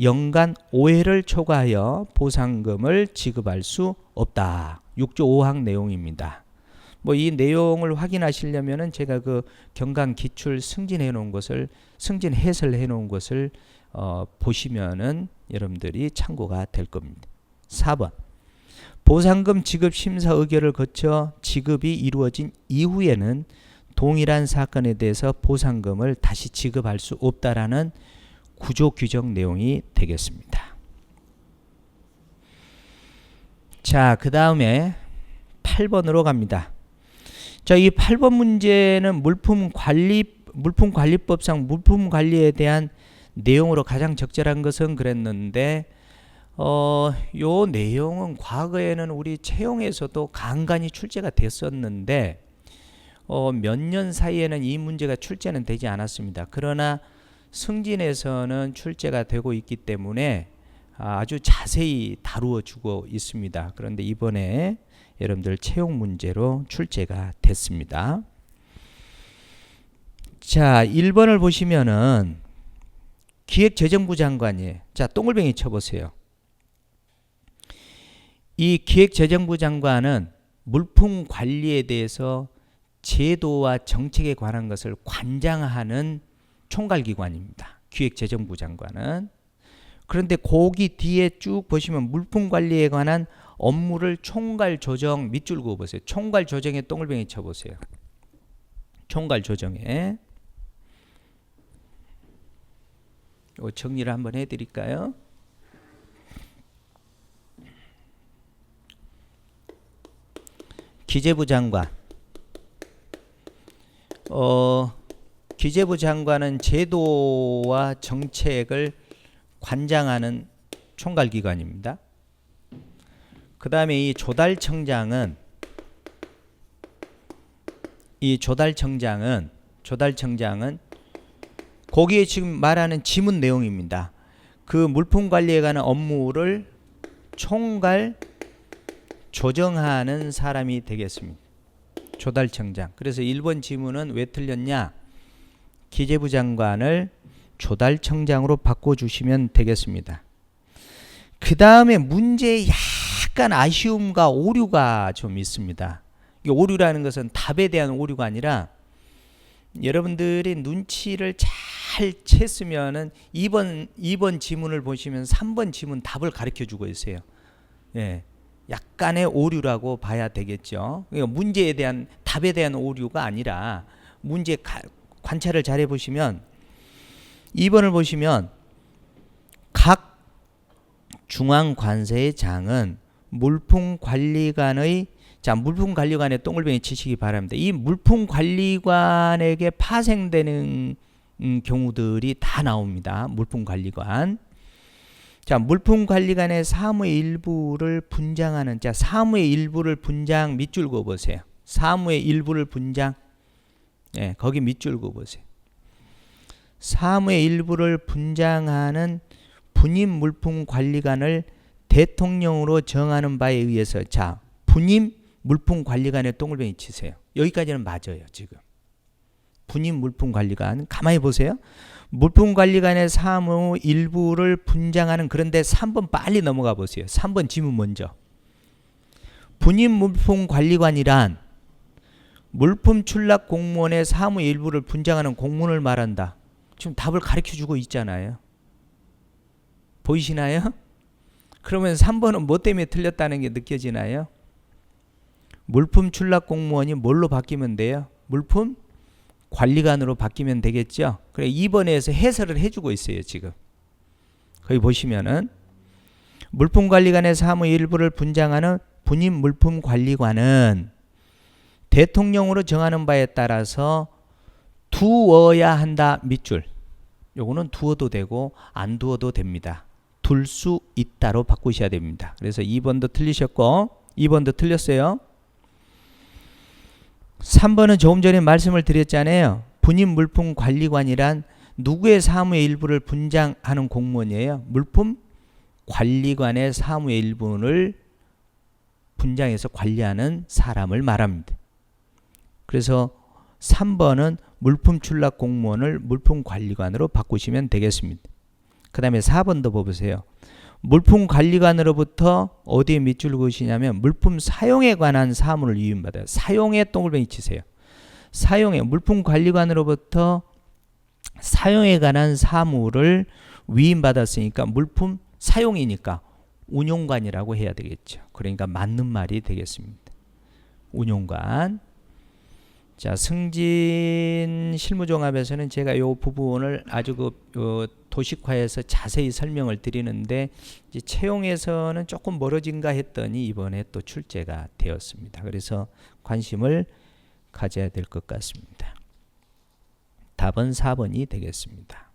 연간 5회를 초과하여 보상금을 지급할 수 없다. 6조 5항 내용입니다. 뭐 이 내용을 확인하시려면은 제가 그 경감 기출 승진해 놓은 것을 승진 해설해 놓은 것을 보시면은 여러분들이 참고가 될 겁니다. 4번, 보상금 지급 심사 의결을 거쳐 지급이 이루어진 이후에는 동일한 사건에 대해서 보상금을 다시 지급할 수 없다라는 구조 규정 내용이 되겠습니다. 자, 그 다음에 8번으로 갑니다. 자, 이 8번 문제는 물품관리법상 물품 관리에 대한 내용으로 가장 적절한 것은 그랬는데, 요 내용은 과거에는 우리 채용에서도 간간히 출제가 됐었는데, 몇 년 사이에는 이 문제가 출제는 되지 않았습니다. 그러나 승진에서는 출제가 되고 있기 때문에 아주 자세히 다루어 주고 있습니다. 그런데 이번에 여러분들 채용 문제로 출제가 됐습니다. 자, 1번을 보시면은 기획재정부 장관이, 자, 동글뱅이 쳐보세요. 이 기획재정부 장관은 물품 관리에 대해서 제도와 정책에 관한 것을 관장하는 총괄기관입니다. 기획재정부 장관은. 그런데 거기 뒤에 쭉 보시면 물품 관리에 관한 업무를 총괄 조정 밑줄 그어 보세요. 총괄 조정에 동글뱅이 쳐보세요. 총괄 조정에. 정리를 한번 해드릴까요? 기재부 장관, 기재부 장관은 제도와 정책을 관장하는 총괄기관입니다. 그 다음에 이 조달청장은 거기에 지금 말하는 지문 내용입니다. 그 물품 관리에 관한 업무를 총괄 조정하는 사람이 되겠습니다. 조달청장. 그래서 1번 지문은 왜 틀렸냐? 기재부 장관을 조달청장으로 바꿔주시면 되겠습니다. 그 다음에 문제에 약간 아쉬움과 오류가 좀 있습니다. 이 오류라는 것은 답에 대한 오류가 아니라 여러분들이 눈치를 잘 챘으면은 2번 지문을 보시면 3번 지문 답을 가르쳐 주고 있어요. 예. 약간의 오류라고 봐야 되겠죠. 그러니까 문제에 대한 답에 대한 오류가 아니라 문제 관찰을 잘 해보시면 2번을 보시면 각 중앙관세의 장은 물품관리관의 물품관리관에 동글뱅이 치시기 바랍니다. 이 물품관리관에게 파생되는 경우들이 다 나옵니다. 물품관리관. 물품관리관의 사무의 일부를 분장하는 사무의 일부를 분장 밑줄 그어 보세요. 사무의 일부를 분장. 예, 거기 밑줄 그어 보세요. 사무의 일부를 분장하는 분임 물품관리관을 대통령으로 정하는 바에 의해서 분임 물품관리관에 동글뱅이 치세요. 여기까지는 맞아요. 지금 분임 물품관리관 가만히 보세요. 물품관리관의 사무 일부를 분장하는, 그런데 3번 빨리 넘어가 보세요. 3번 지문 먼저. 분임 물품관리관이란 물품 출납 공무원의 사무 일부를 분장하는 공무원을 말한다. 지금 답을 가르쳐주고 있잖아요. 보이시나요? 그러면 3번은 뭐 때문에 틀렸다는 게 느껴지나요? 물품 출납 공무원이 뭘로 바뀌면 돼요? 물품 관리관으로 바뀌면 되겠죠. 그래 2번에서 해설을 해주고 있어요. 지금 거기 보시면은 물품관리관의 사무 일부를 분장하는 분임 물품관리관은 대통령으로 정하는 바에 따라서 두어야 한다. 밑줄. 요거는 두어도 되고 안 두어도 됩니다. 둘 수 있다로 바꾸셔야 됩니다. 그래서 2번도 틀리셨고 2번도 틀렸어요. 3번은 조금 전에 말씀을 드렸잖아요. 분임 물품 관리관이란 누구의 사무의 일부를 분장하는 공무원이에요? 물품 관리관의 사무의 일부를 분장해서 관리하는 사람을 말합니다. 그래서 3번은 물품 출납 공무원을 물품 관리관으로 바꾸시면 되겠습니다. 그 다음에 4번도 보세요. 물품 관리관으로부터 어디에 밑줄 그으시냐면 물품 사용에 관한 사무를 위임받아요. 사용에 동글뱅이 치세요. 사용에, 물품 관리관으로부터 사용에 관한 사무를 위임받았으니까 물품 사용이니까 운용관이라고 해야 되겠죠. 그러니까 맞는 말이 되겠습니다. 운용관. 승진 실무종합에서는 제가 이 부분을 아주 도식화해서 자세히 설명을 드리는데 이제 채용에서는 조금 멀어진가 했더니 이번에 또 출제가 되었습니다. 그래서 관심을 가져야 될 것 같습니다. 답은 4번이 되겠습니다.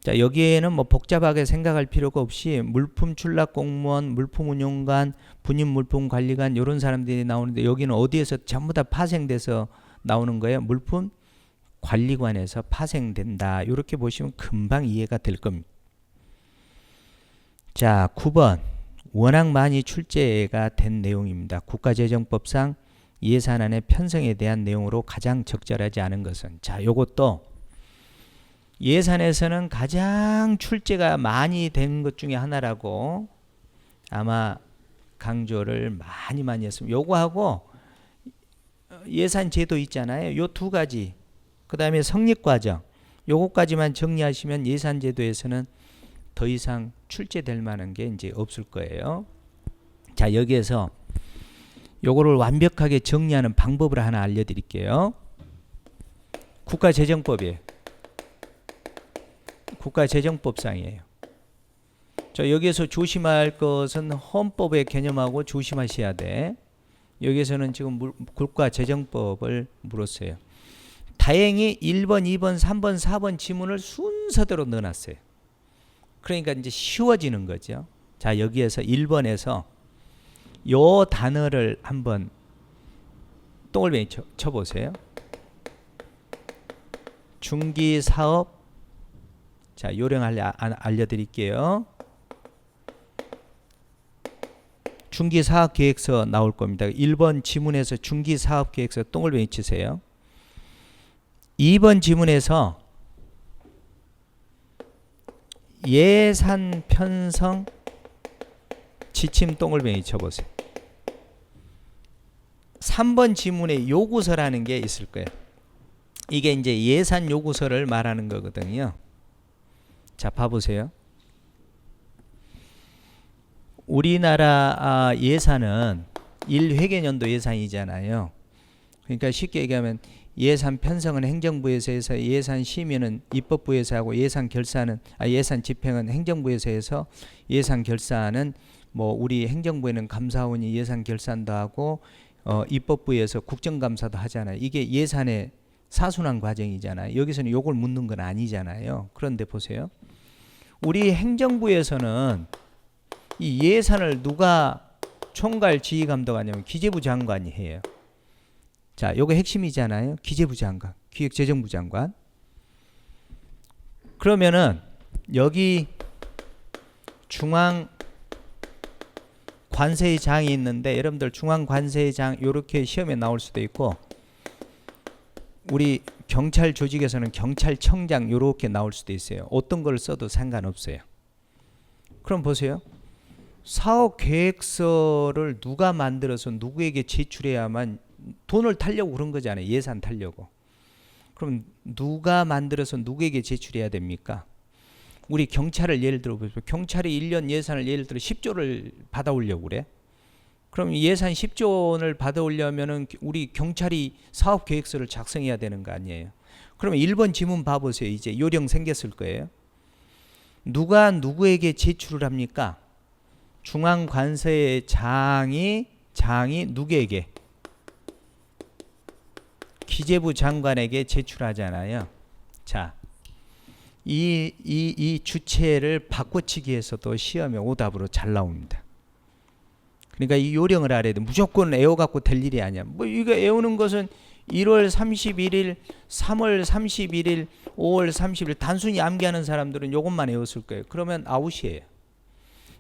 여기에는 뭐 복잡하게 생각할 필요가 없이 물품 출납 공무원, 물품 운용관, 분임 물품 관리관 이런 사람들이 나오는데 여기는 어디에서 전부 다 파생돼서 나오는 거예요? 물품 관리관에서 파생된다. 이렇게 보시면 금방 이해가 될 겁니다. 9번. 워낙 많이 출제가 된 내용입니다. 국가재정법상 예산안의 편성에 대한 내용으로 가장 적절하지 않은 것은 요것도 예산에서는 가장 출제가 많이 된 것 중에 하나라고 아마 강조를 많이 했습니다. 요거하고 예산 제도 있잖아요. 요 두 가지. 그 다음에 성립과정. 요거까지만 정리하시면 예산 제도에서는 더 이상 출제될 만한 게 이제 없을 거예요. 여기에서 요거를 완벽하게 정리하는 방법을 하나 알려드릴게요. 국가재정법이에요. 국가재정법상이에요. 여기에서 조심할 것은 헌법의 개념하고 조심하셔야 돼. 여기에서는 지금 국가재정법을 물었어요. 다행히 1번, 2번, 3번, 4번 지문을 순서대로 넣어놨어요. 그러니까 이제 쉬워지는 거죠. 자, 여기에서 1번에서 요 단어를 한번 동글뱅이 쳐보세요. 중기사업. 자, 요령 알려드릴게요. 중기사업계획서 나올 겁니다. 1번 지문에서 중기사업계획서 동글뱅이 치세요. 2번 지문에서 예산 편성 지침 동글뱅이 쳐보세요. 3번 지문에 요구서라는 게 있을 거예요. 이게 이제 예산 요구서를 말하는 거거든요. 자, 봐보세요. 우리나라 예산은 1회계년도 예산이잖아요. 그러니까 쉽게 얘기하면 예산 편성은 행정부에서 해서 예산 심의는 입법부에서 하고 예산 결산은 예산 집행은 행정부에서 해서 예산 결산은 뭐 우리 행정부에는 감사원이 예산 결산도 하고 입법부에서 국정감사도 하잖아요. 이게 예산의 사순환 과정이잖아요. 여기서는 요걸 묻는 건 아니잖아요. 그런데 보세요. 우리 행정부에서는 이 예산을 누가 총괄 지휘 감독하냐면 기재부 장관이 해요. 자, 요거 핵심이잖아요. 기재부 장관, 기획재정부 장관. 그러면은 여기 중앙 관세의장이 있는데 여러분들 중앙 관세의장 요렇게 시험에 나올 수도 있고 우리 경찰 조직에서는 경찰청장 요렇게 나올 수도 있어요. 어떤 걸 써도 상관없어요. 그럼 보세요. 사업 계획서를 누가 만들어서 누구에게 제출해야만 돈을 타려고 그런 거잖아요. 예산 타려고. 그럼 누가 만들어서 누구에게 제출해야 됩니까? 우리 경찰을 예를 들어 보세요. 경찰이 1년 예산을 예를 들어 10조를 받아오려고 그래. 그럼 예산 10조 원을 받아오려면은 우리 경찰이 사업 계획서를 작성해야 되는 거 아니에요. 그러면 1번 지문 봐보세요. 이제 요령 생겼을 거예요. 누가 누구에게 제출을 합니까? 중앙관세장이 누구에게? 기재부 장관에게 제출하잖아요. 자, 이 주체를 바꿔치기 해서도 시험에 오답으로 잘 나옵니다. 그러니까 이 요령을 알아야 돼. 무조건 애워갖고 될 일이 아니야. 뭐 이거 애우는 것은 1월 31일, 3월 31일, 5월 30일 단순히 암기하는 사람들은 요것만 외웠을 거예요. 그러면 아웃이에요.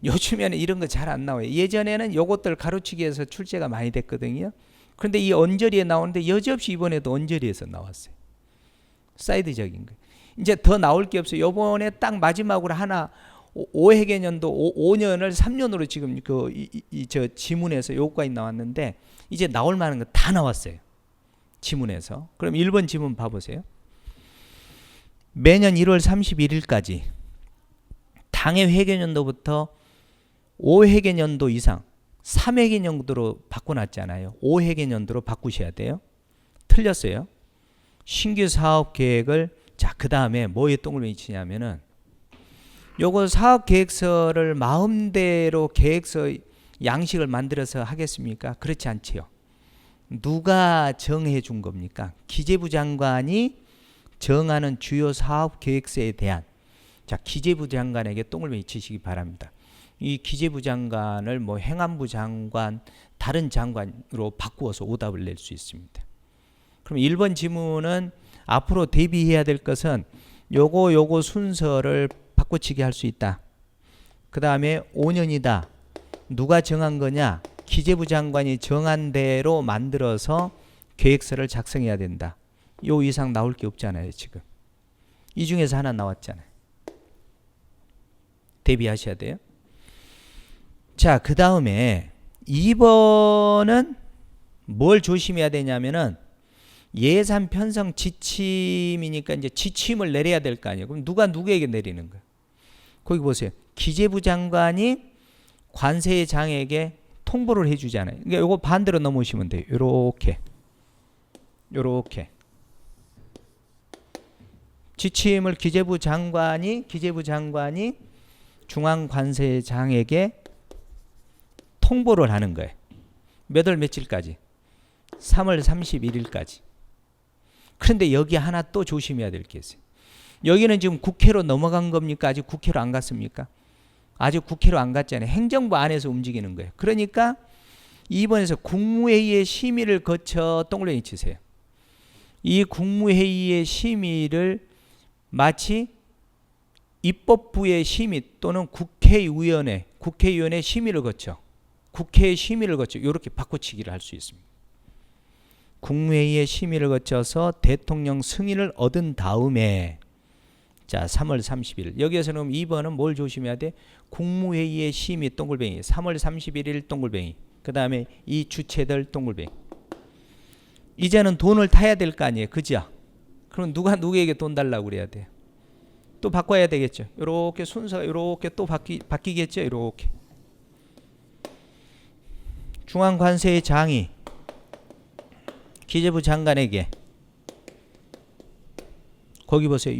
요즘에는 이런 거 잘 안 나와요. 예전에는 요것들 가로치기 해서 출제가 많이 됐거든요. 그런데 이 언저리에 나오는데 여지없이 이번에도 언저리에서 나왔어요. 사이드적인 거. 이제 더 나올 게 없어요. 요번에 딱 마지막으로 하나 5회계년도 5년을 3년으로 지금 저 지문에서 요거까지 나왔는데 이제 나올 만한 거 다 나왔어요. 지문에서. 그럼 1번 지문 봐보세요. 매년 1월 31일까지 당해 회계년도부터 5회계년도 이상 3회계년도로 바꿔놨잖아요. 5회계년도로 바꾸셔야 돼요. 틀렸어요. 신규 사업 계획을 자, 그 다음에 뭐에 동글뱅이 치냐면은 요거 사업 계획서를 마음대로 계획서 양식을 만들어서 하겠습니까? 그렇지 않지요. 누가 정해 준 겁니까? 기재부 장관이 정하는 주요 사업 계획서에 대한 자, 기재부 장관에게 동글뱅이 치시기 바랍니다. 이 기재부 장관을 뭐 행안부 장관, 다른 장관으로 바꾸어서 오답을 낼 수 있습니다. 그럼 1번 지문은 앞으로 대비해야 될 것은 요거 순서를 바꿔치기 할 수 있다. 그 다음에 5년이다. 누가 정한 거냐? 기재부 장관이 정한 대로 만들어서 계획서를 작성해야 된다. 요 이상 나올 게 없잖아요, 지금. 이 중에서 하나 나왔잖아요. 대비하셔야 돼요. 자, 그 다음에 2번은 뭘 조심해야 되냐면은 예산 편성 지침이니까 이제 지침을 내려야 될 거 아니에요. 그럼 누가 누구에게 내리는 거예요? 거기 보세요. 기재부 장관이 관세장에게 통보를 해주잖아요. 그러니까 이거 반대로 넘어오시면 돼요. 요렇게. 지침을 기재부 장관이 중앙관세장에게 통보를 하는 거예요. 몇 월 며칠까지? 3월 31일까지. 그런데 여기 하나 또 조심해야 될 게 있어요. 여기는 지금 국회로 넘어간 겁니까? 아직 국회로 안 갔습니까? 아직 국회로 안 갔잖아요. 행정부 안에서 움직이는 거예요. 그러니까 2번에서 국무회의의 심의를 거쳐 동그라미 치세요. 이 국무회의의 심의를 마치 입법부의 심의 또는 국회의원의 심의를 거쳐 국회의 심의를 거쳐 이렇게 바꿔치기를 할 수 있습니다. 국무회의의 심의를 거쳐서 대통령 승인을 얻은 다음에 자 3월 30일 여기에서는 그럼 2번은 뭘 조심해야 돼? 국무회의의 심의 동글뱅이 3월 31일 동글뱅이 그 다음에 이 주체들 동글뱅이. 이제는 돈을 타야 될 거 아니에요. 그죠? 그럼 누가 누구에게 돈 달라고 그래야 돼요? 또 바꿔야 되겠죠. 이렇게 순서가 이렇게 또 바뀌겠죠. 이렇게 중앙관세의 장이 기재부 장관에게 거기 보세요.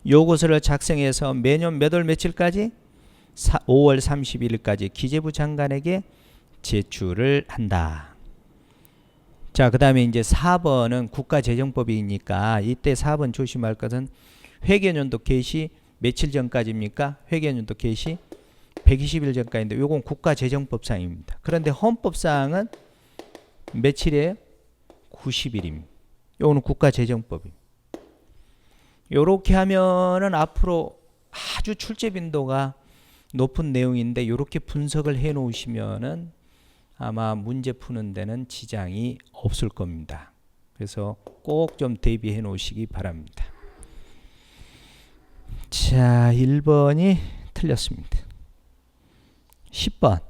요구서를 작성해서 매년 몇 월 며칠까지 5월 31일까지 기재부 장관에게 제출을 한다. 자, 그 다음에 이제 4번은 국가재정법이니까 이때 4번 조심할 것은 회계연도 개시 며칠 전까지입니까? 회계연도 개시 120일 전까지인데 요건 국가재정법상입니다. 그런데 헌법상은 며칠이에요? 90일입니다. 요거는 국가재정법입니다. 요렇게 하면은 앞으로 아주 출제 빈도가 높은 내용인데 요렇게 분석을 해 놓으시면은 아마 문제 푸는 데는 지장이 없을 겁니다. 그래서 꼭 좀 대비해 놓으시기 바랍니다. 자, 1번이 틀렸습니다. 10번.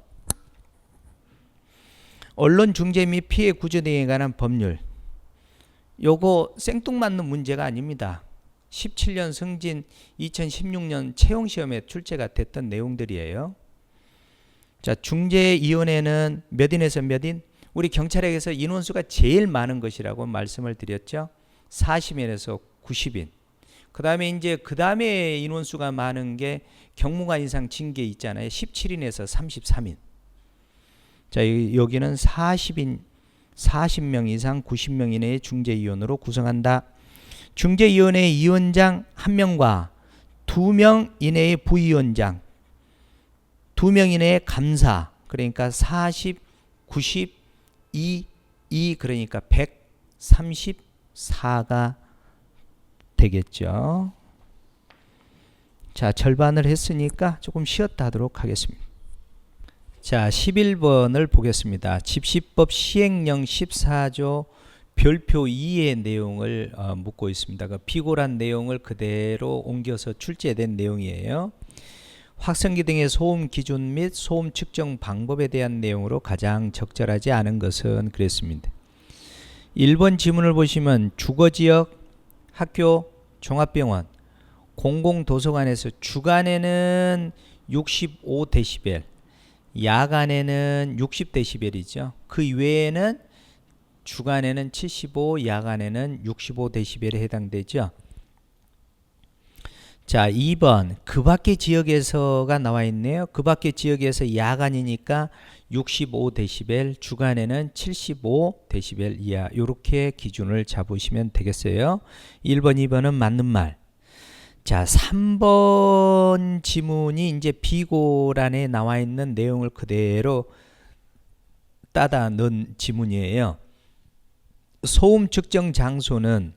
언론 중재 및 피해 구제 등에 관한 법률. 요거 생뚱맞는 문제가 아닙니다. 17년 승진 2016년 채용시험에 출제가 됐던 내용들이에요. 자, 중재위원회는 몇 인에서 몇 인? 우리 경찰에게서 인원수가 제일 많은 것이라고 말씀을 드렸죠. 40인에서 90인. 그 다음에 이제 그 다음에 인원수가 많은 게 경무관 이상 징계 있잖아요. 17인에서 33인. 자, 여기는 40명 이상 90명 이내의 중재위원으로 구성한다. 중재위원회 위원장 1명과 2명 이내의 부위원장, 2명 이내의 감사, 그러니까 40, 90, 2 그러니까 134가 되겠죠. 자, 절반을 했으니까 조금 쉬었다 하도록 하겠습니다. 자, 11번을 보겠습니다. 집시법 시행령 14조 별표 2의 내용을 묻고 있습니다. 그 비고란 내용을 그대로 옮겨서 출제된 내용이에요. 확성기 등의 소음 기준 및 소음 측정 방법에 대한 내용으로 가장 적절하지 않은 것은 그랬습니다. 1번 지문을 보시면 주거지역, 학교, 종합병원, 공공도서관에서 주간에는 65dB, 야간에는 60dB이죠. 그 외에는 주간에는 75, 야간에는 65dB에 해당되죠. 자, 2번 그 밖의 지역에서가 나와 있네요. 그 밖의 지역에서 야간이니까 65dB, 주간에는 75dB 이하 이렇게 기준을 잡으시면 되겠어요. 1번, 2번은 맞는 말. 자, 3번 지문이 이제 비고란에 나와 있는 내용을 그대로 따다 넣은 지문이에요. 소음 측정 장소는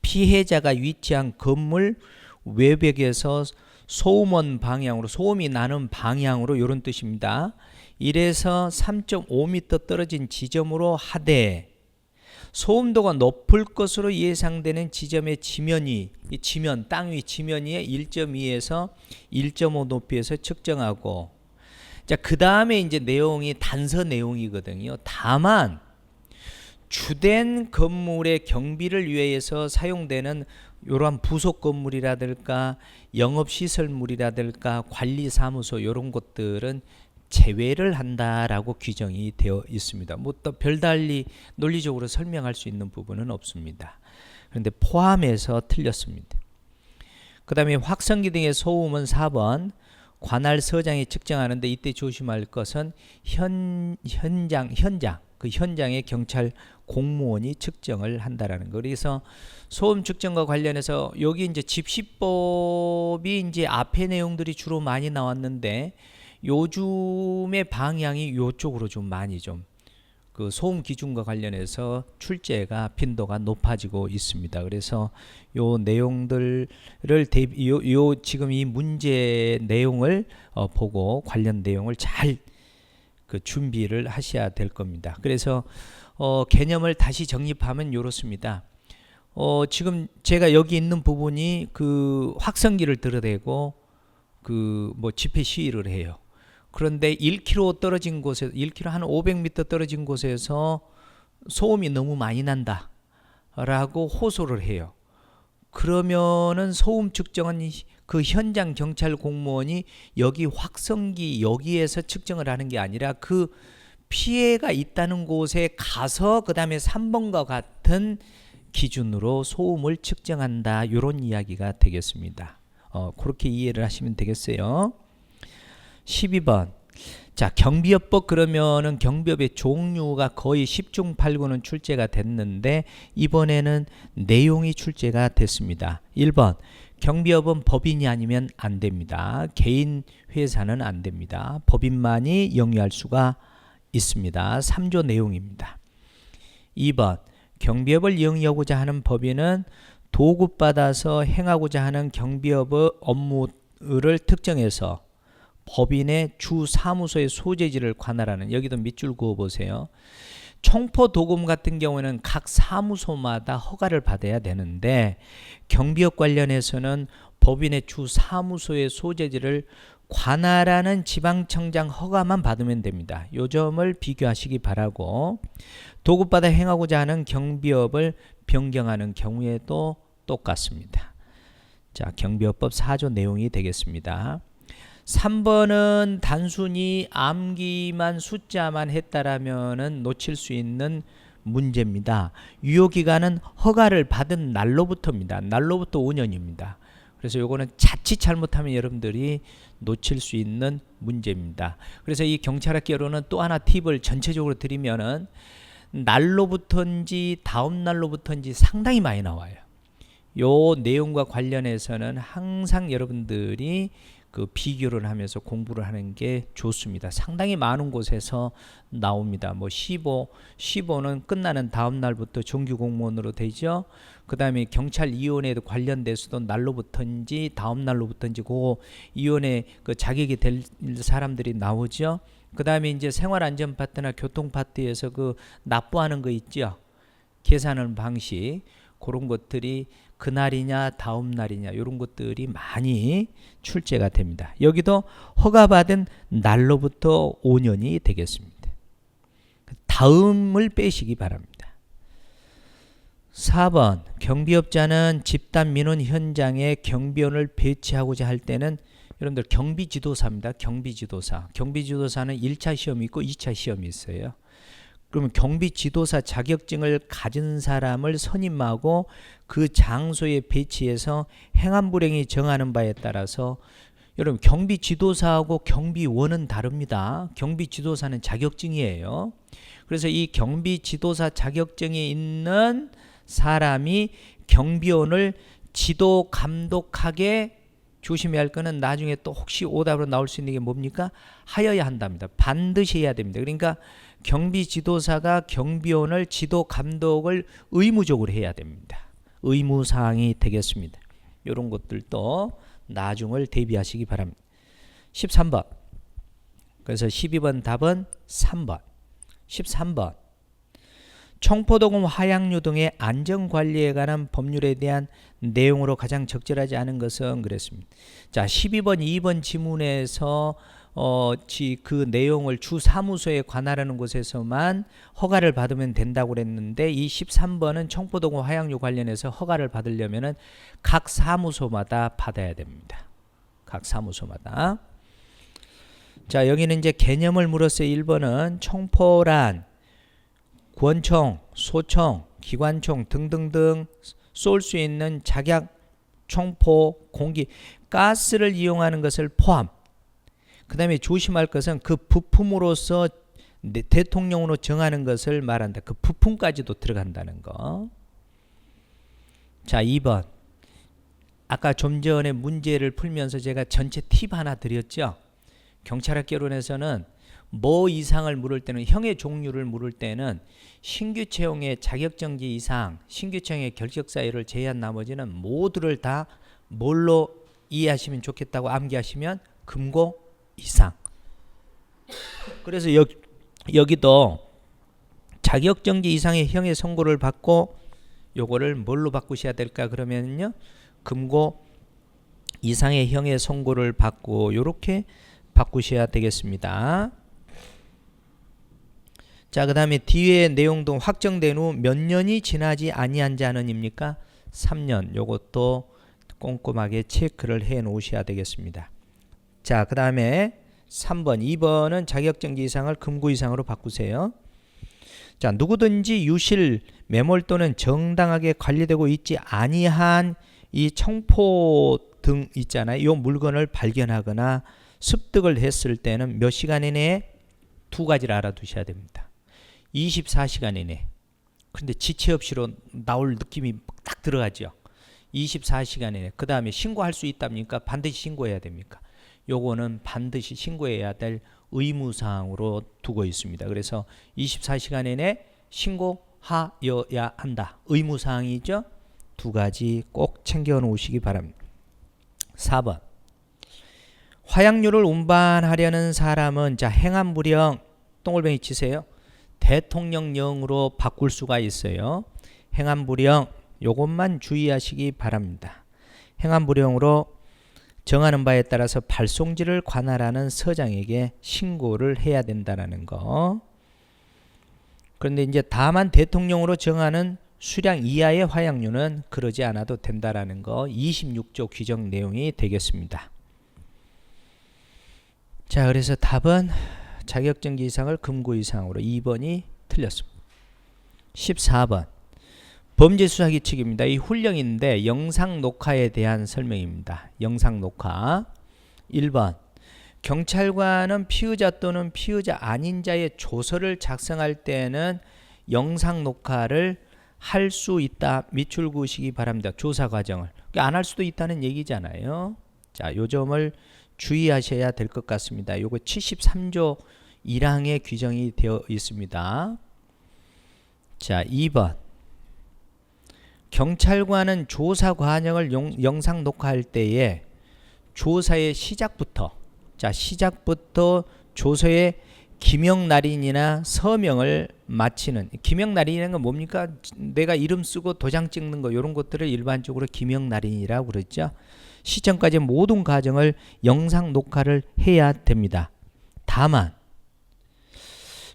피해자가 위치한 건물 외벽에서 소음원 방향으로, 소음이 나는 방향으로 이런 뜻입니다. 이래서 3.5m 떨어진 지점으로 하되 소음도가 높을 것으로 예상되는 지점의 지면이, 이 지면, 땅 위 지면이 1.2에서 1.5 높이에서 측정하고, 자, 그 다음에 이제 내용이 단서 내용이거든요. 다만 주된 건물의 경비를 위해서 사용되는 이러한 부속 건물이라든가 영업시설물이라든가 관리사무소 이런 것들은 제외를 한다라고 규정이 되어 있습니다. 뭐 또 별달리 논리적으로 설명할 수 있는 부분은 없습니다. 그런데 포함해서 틀렸습니다. 그 다음에 확성기 등의 소음은 4번 관할서장이 측정하는데 이때 조심할 것은 현장 그 현장의 경찰 공무원이 측정을 한다라는 거. 그래서 소음 측정과 관련해서 여기 이제 집시법이 이제 앞에 내용들이 주로 많이 나왔는데 요즘의 방향이 요쪽으로 좀 많이 좀 그 소음 기준과 관련해서 출제가 빈도가 높아지고 있습니다. 그래서 요 내용들을 요 지금 이 문제 내용을 보고 관련 내용을 잘 그 준비를 하셔야 될 겁니다. 그래서 개념을 다시 정립하면 이렇습니다. 지금 제가 여기 있는 부분이 그 확성기를 들어대고 그 뭐 집회 시위를 해요. 그런데 1km 떨어진 곳에 1km 한 500m 떨어진 곳에서 소음이 너무 많이 난다 라고 호소를 해요. 그러면은 소음 측정은 그 현장 경찰 공무원이 여기 확성기 여기에서 측정을 하는 게 아니라 그 피해가 있다는 곳에 가서 그 다음에 3번과 같은 기준으로 소음을 측정한다. 이런 이야기가 되겠습니다. 그렇게 이해를 하시면 되겠어요. 12번. 자, 경비업법 그러면은 경비업의 종류가 거의 10중 8구는 출제가 됐는데 이번에는 내용이 출제가 됐습니다. 1번. 경비업은 법인이 아니면 안 됩니다. 개인 회사는 안 됩니다. 법인만이 영위할 수가 있습니다. 3조 내용입니다. 2번. 경비업을 영위하고자 하는 법인은 도급받아서 행하고자 하는 경비업의 업무를 특정해서 법인의 주 사무소의 소재지를 관할하는, 여기도 밑줄 그어 보세요. 총포 도금 같은 경우에는 각 사무소마다 허가를 받아야 되는데 경비업 관련해서는 법인의 주 사무소의 소재지를 관할하는 지방청장 허가만 받으면 됩니다. 요 점을 비교하시기 바라고, 도급받아 행하고자 하는 경비업을 변경하는 경우에도 똑같습니다. 자, 경비업법 4조 내용이 되겠습니다. 3번은 단순히 암기만 숫자만 했다라면은 놓칠 수 있는 문제입니다. 유효기간은 허가를 받은 날로부터입니다. 날로부터 5년입니다. 그래서 요거는 자칫 잘못하면 여러분들이 놓칠 수 있는 문제입니다. 그래서 이 경찰학개론은 또 하나 팁을 전체적으로 드리면은 날로부터인지 다음 날로부터인지 상당히 많이 나와요. 요 내용과 관련해서는 항상 여러분들이 그 비교를 하면서 공부를 하는 게 좋습니다. 상당히 많은 곳에서 나옵니다. 뭐 15는 끝나는 다음 날부터 정규 공무원으로 되죠. 그 다음에 경찰위원회에도 관련돼서도 날로부터인지 다음 날로부터인지 그 위원회 그 자격이 될 사람들이 나오죠. 그 다음에 이제 생활안전 파트나 교통 파트에서 그 납부하는 거 있죠. 계산하는 방식, 그런 것들이 그날이냐 다음 날이냐 이런 것들이 많이 출제가 됩니다. 여기도 허가받은 날로부터 5년이 되겠습니다. 다음을 빼시기 바랍니다. 4번. 경비업자는 집단 민원 현장에 경비원을 배치하고자 할 때는 여러분들 경비지도사입니다. 경비지도사. 경비지도사는 1차 시험이 있고 2차 시험이 있어요. 그러면 경비지도사 자격증을 가진 사람을 선임하고 그 장소에 배치해서 행안 불행이 정하는 바에 따라서, 여러분 경비지도사하고 경비원은 다릅니다. 경비지도사는 자격증이에요. 그래서 이 경비지도사 자격증이 있는 사람이 경비원을 지도 감독하게, 조심해야 할 거는 나중에 또 혹시 오답으로 나올 수 있는 게 뭡니까? 하여야 한답니다. 반드시 해야 됩니다. 그러니까 경비지도사가 경비원을 지도 감독을 의무적으로 해야 됩니다. 의무사항이 되겠습니다. 이런 것들도 나중을 대비하시기 바랍니다. 13번. 그래서 12번 답은 3번. 13번. 총포도금 화약류 등의 안전관리에 관한 법률에 대한 내용으로 가장 적절하지 않은 것은 그랬습니다. 자, 12번 2번 지문에서 그 내용을 주 사무소에 관할하는 곳에서만 허가를 받으면 된다고 그랬는데, 이 13번은 총포도금 화약류 관련해서 허가를 받으려면은 각 사무소마다 받아야 됩니다. 각 사무소마다. 자, 여기는 이제 개념을 물었어요. 1번은 총포란 권총, 소총, 기관총 등등등 쏠 수 있는 작약, 총포, 공기, 가스를 이용하는 것을 포함. 그 다음에 조심할 것은 그 부품으로서 대통령으로 정하는 것을 말한다. 그 부품까지도 들어간다는 거. 자, 2번. 아까 좀 전에 문제를 풀면서 제가 전체 팁 하나 드렸죠. 경찰학개론에서는 뭐 이상을 물을 때는, 형의 종류를 물을 때는 신규 채용의 자격정지 이상, 신규 채용의 결격 사유를 제외한 나머지는 모두를 다 뭘로 이해하시면 좋겠다고 암기하시면 금고 이상. 그래서 여기도 자격정지 이상의 형의 선고를 받고 요거를 뭘로 바꾸셔야 될까 그러면요, 금고 이상의 형의 선고를 받고 요렇게 바꾸셔야 되겠습니다. 자, 그 다음에 뒤에 내용도 확정된 후 몇 년이 지나지 아니한 자는입니까? 3년. 요것도 꼼꼼하게 체크를 해 놓으셔야 되겠습니다. 자, 그 다음에 3번, 2번은 자격정지 이상을 금고 이상으로 바꾸세요. 자, 누구든지 유실, 매몰 또는 정당하게 관리되고 있지 아니한 이 청포 등 있잖아요. 이 물건을 발견하거나 습득을 했을 때는 몇 시간 이내에 두 가지를 알아두셔야 됩니다. 24시간 이내. 근데 지체 없이로 나올 느낌이 딱 들어가죠. 24시간 이내. 그 다음에 신고할 수 있답니까? 반드시 신고해야 됩니까? 요거는 반드시 신고해야 될 의무사항으로 두고 있습니다. 그래서 24시간 이내 신고하여야 한다. 의무사항이죠. 두 가지 꼭 챙겨 놓으시기 바랍니다. 4번. 화약류를 운반하려는 사람은, 자, 행안부령 동글뱅이 치세요. 대통령령으로 바꿀 수가 있어요. 행안부령 요것만 주의하시기 바랍니다. 행안부령으로 정하는 바에 따라서 발송지를 관할하는 서장에게 신고를 해야 된다는 거. 그런데 이제 다만 대통령으로 정하는 수량 이하의 화약류는 그러지 않아도 된다는 거, 26조 규정 내용이 되겠습니다. 자, 그래서 답은 자격정지 이상을 금고 이상으로 2번이 틀렸습니다. 14번. 범죄수사규칙입니다. 이 훈령인데 영상 녹화에 대한 설명입니다. 영상 녹화. 1번. 경찰관은 피의자 또는 피의자 아닌 자의 조서를 작성할 때는 영상 녹화를 할 수 있다. 밑줄그시기 바랍니다. 조사 과정을. 안 할 수도 있다는 얘기잖아요. 자, 요 점을 주의하셔야 될 것 같습니다. 요거 73조 1항에 규정이 되어 있습니다. 자, 2번. 경찰관은 조사 과정을 영상 녹화할 때에 조사의 시작부터, 자, 시작부터 조서의 기명날인이나 서명을 마치는, 기명날인이라는 건 뭡니까? 내가 이름 쓰고 도장 찍는 거, 이런 것들을 일반적으로 기명날인이라고 그랬죠. 시점까지 모든 과정을 영상 녹화를 해야 됩니다. 다만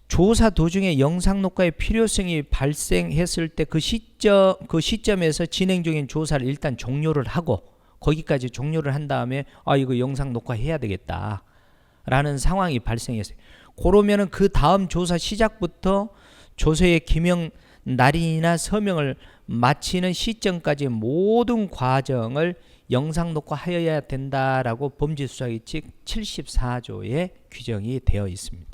조사 도중에 영상 녹화의 필요성이 발생했을 때 그 시점에서 진행 중인 조사를 일단 종료를 하고, 거기까지 종료를 한 다음에 이거 영상 녹화해야 되겠다 라는 상황이 발생했어요. 그러면은 그 다음 조사 시작부터 조서의 기명 날인이나 서명을 마치는 시점까지 모든 과정을 영상 녹화하여야 된다라고 범죄수사규칙 74조에 규정이 되어 있습니다.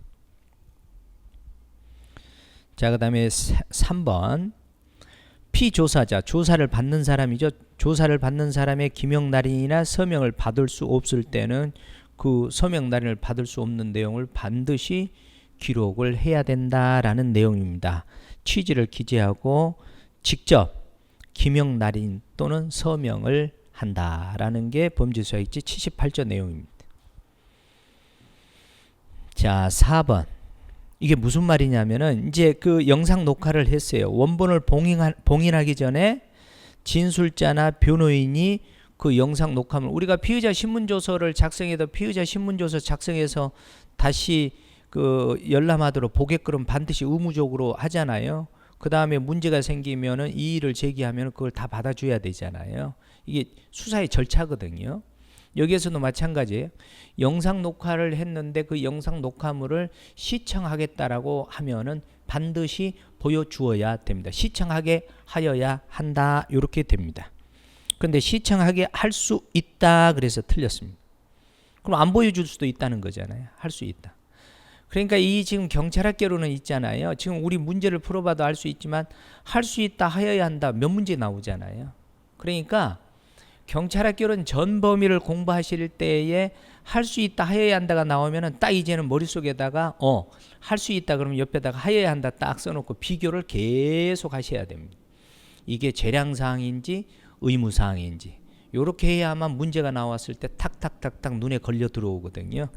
자, 그 다음에 3번. 피조사자, 조사를 받는 사람이죠. 조사를 받는 사람의 기명날인이나 서명을 받을 수 없을 때는 그 서명날인을 받을 수 없는 내용을 반드시 기록을 해야 된다라는 내용입니다. 취지를 기재하고 직접 기명날인 또는 서명을 한다라는 게 범죄수사규칙 78조 내용입니다. 자, 4번. 이게 무슨 말이냐면은 이제 그 영상 녹화를 했어요. 원본을 봉인하기 전에 진술자나 변호인이 그 영상 녹화물, 우리가 피의자 신문조서를 작성해도 피의자 신문조서 작성해서 다시 그 열람하도록 보게끔 반드시 의무적으로 하잖아요. 그 다음에 문제가 생기면은 이의를 제기하면 그걸 다 받아줘야 되잖아요. 이게 수사의 절차거든요. 여기에서도 마찬가지예요. 영상 녹화를 했는데 그 영상 녹화물을 시청하겠다라고 하면은 반드시 보여주어야 됩니다. 시청하게 하여야 한다. 이렇게 됩니다. 그런데 시청하게 할 수 있다 그래서 틀렸습니다. 그럼 안 보여줄 수도 있다는 거잖아요. 할 수 있다. 그러니까 이 지금 경찰학개론은 있잖아요. 지금 우리 문제를 풀어봐도 알 수 있지만 할 수 있다 하여야 한다 몇 문제 나오잖아요. 그러니까 경찰학개론 전 범위를 공부하실 때에 할 수 있다 하여야 한다가 나오면은 딱 이제는 머릿속에다가 할 수 있다 그러면 옆에다가 하여야 한다 딱 써놓고 비교를 계속 하셔야 됩니다. 이게 재량사항인지 의무사항인지 요렇게 해야만 문제가 나왔을 때 탁탁탁탁 눈에 걸려 들어오거든요.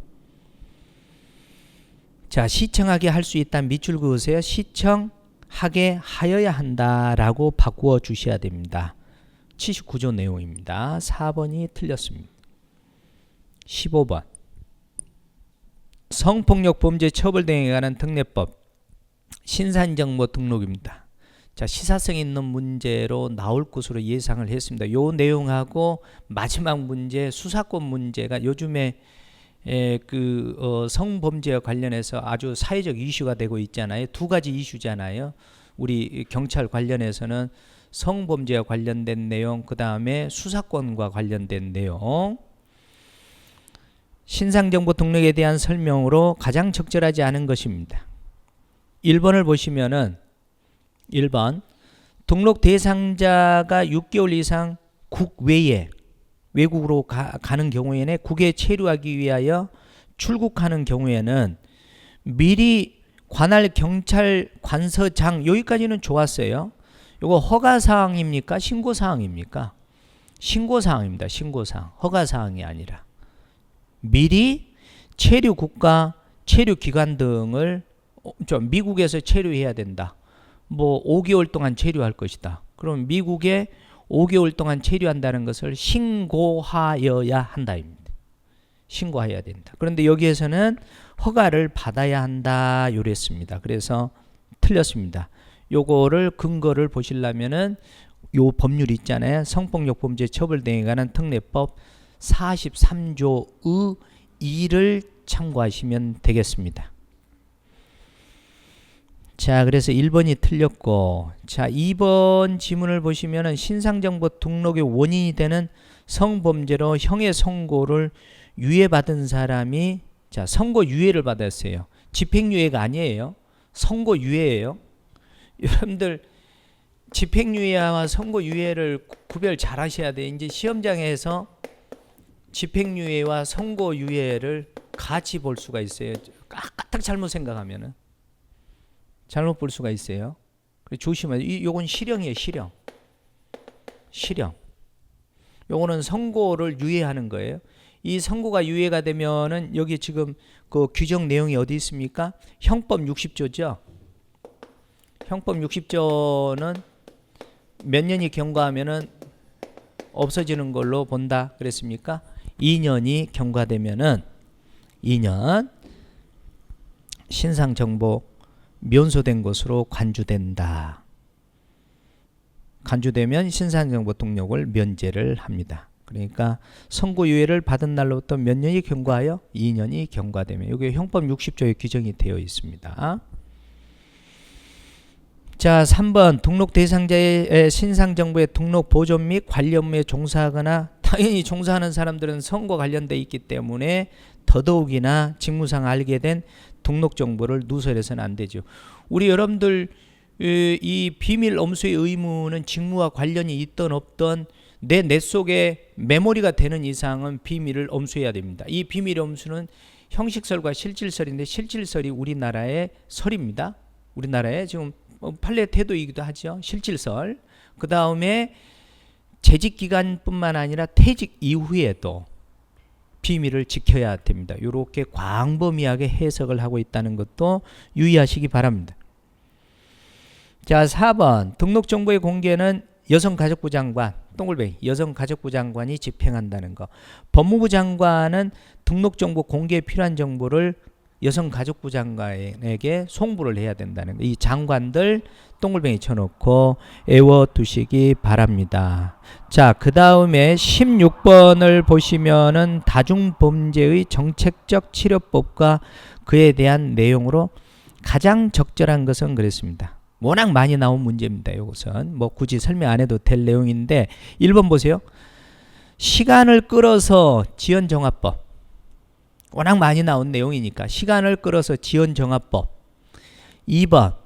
자, 시청하게 할 수 있다 밑줄 그으세요. 시청하게 하여야 한다라고 바꾸어 주셔야 됩니다. 79조 내용입니다. 4번이 틀렸습니다. 15번 성폭력 범죄 처벌 등에 관한 특례법 신산정보 등록입니다. 자, 시사성 있는 문제로 나올 것으로 예상을 했습니다. 요 내용하고 마지막 문제 수사권 문제가 요즘에 성범죄와 관련해서 아주 사회적 이슈가 되고 있잖아요. 두 가지 이슈잖아요. 우리 경찰 관련해서는 성범죄와 관련된 내용, 그 다음에 수사권과 관련된 내용. 신상정보 등록에 대한 설명으로 가장 적절하지 않은 것입니다. 1번을 보시면은 1번 등록 대상자가 6개월 이상 국외에 외국으로 가는 경우에는 국외에 체류하기 위하여 출국하는 경우에는 미리 관할 경찰 관서장 여기까지는 좋았어요. 이거 허가사항입니까? 신고사항입니까? 신고사항입니다. 신고사항. 허가사항이 아니라 미리 체류국가, 체류기관 등을 미국에서 체류해야 된다. 뭐 5개월 동안 체류할 것이다. 그럼 미국에 5개월 동안 체류한다는 것을 신고하여야 한다입니다. 신고해야 된다. 그런데 여기에서는 허가를 받아야 한다 요랬습니다. 그래서 틀렸습니다. 요거를 근거를 보시려면은 요 법률 있잖아요. 성폭력 범죄 처벌 등에 관한 특례법 43조의 2를 참고하시면 되겠습니다. 자, 그래서 1번이 틀렸고, 자, 2번 지문을 보시면은 신상정보 등록의 원인이 되는 성범죄로 형의 선고를 유예받은 사람이, 자, 선고 유예를 받았어요. 집행유예가 아니에요. 선고 유예예요. 여러분들 집행유예와 선고 유예를 구별 잘 하셔야 돼요. 이제 시험장에서 집행유예와 선고 유예를 같이 볼 수가 있어요. 까딱 잘못 생각하면은. 잘못 볼 수가 있어요. 조심하세요. 요건 실형이에요. 실형. 실형. 요거는 선고를 유예하는 거예요. 이 선고가 유예가 되면은 여기 지금 그 규정 내용이 어디 있습니까? 형법 60조죠. 형법 60조는 몇 년이 경과하면은 없어지는 걸로 본다 그랬습니까? 2년이 경과되면은 2년 신상정보 면소된 것으로 간주된다. 간주되면 신상정보 등록을 면제를 합니다. 그러니까 선고유예를 받은 날로부터 몇 년이 경과하여 2년이 경과되면 이게 형법 60조에 규정이 되어 있습니다. 자, 3번 등록 대상자의 신상정보의 등록 보존 및 관련 업무에 종사하거나 당연히 종사하는 사람들은 선거 관련돼 있기 때문에 더더욱이나 직무상 알게 된 등록 정보를 누설해서는 안 되죠. 우리 여러분들 이 비밀 엄수의 의무는 직무와 관련이 있던 없던 내 뇌 속에 메모리가 되는 이상은 비밀을 엄수해야 됩니다. 이 비밀 엄수는 형식설과 실질설인데 실질설이 우리나라의 설입니다. 우리나라의 지금 판례 태도이기도 하죠. 실질설. 그 다음에 재직기간뿐만 아니라 퇴직 이후에도 비밀을 지켜야 됩니다. 이렇게 광범위하게 해석을 하고 있다는 것도 유의하시기 바랍니다. 자, 4번 등록정보의 공개는 여성가족부 장관 동글뱅이 여성가족부 장관이 집행한다는 거. 법무부 장관은 등록정보 공개에 필요한 정보를 여성가족부 장관에게 송부를 해야 된다는 거. 이 장관들 동글뱅이 쳐놓고 외워두시기 바랍니다. 자, 그 다음에 16번을 보시면은 다중범죄의 정책적 치료법과 그에 대한 내용으로 가장 적절한 것은 그랬습니다. 워낙 많이 나온 문제입니다. 이것은 뭐 굳이 설명 안 해도 될 내용인데 1번 보세요. 시간을 끌어서 지연정화법 워낙 많이 나온 내용이니까 시간을 끌어서 지연정화법. 2번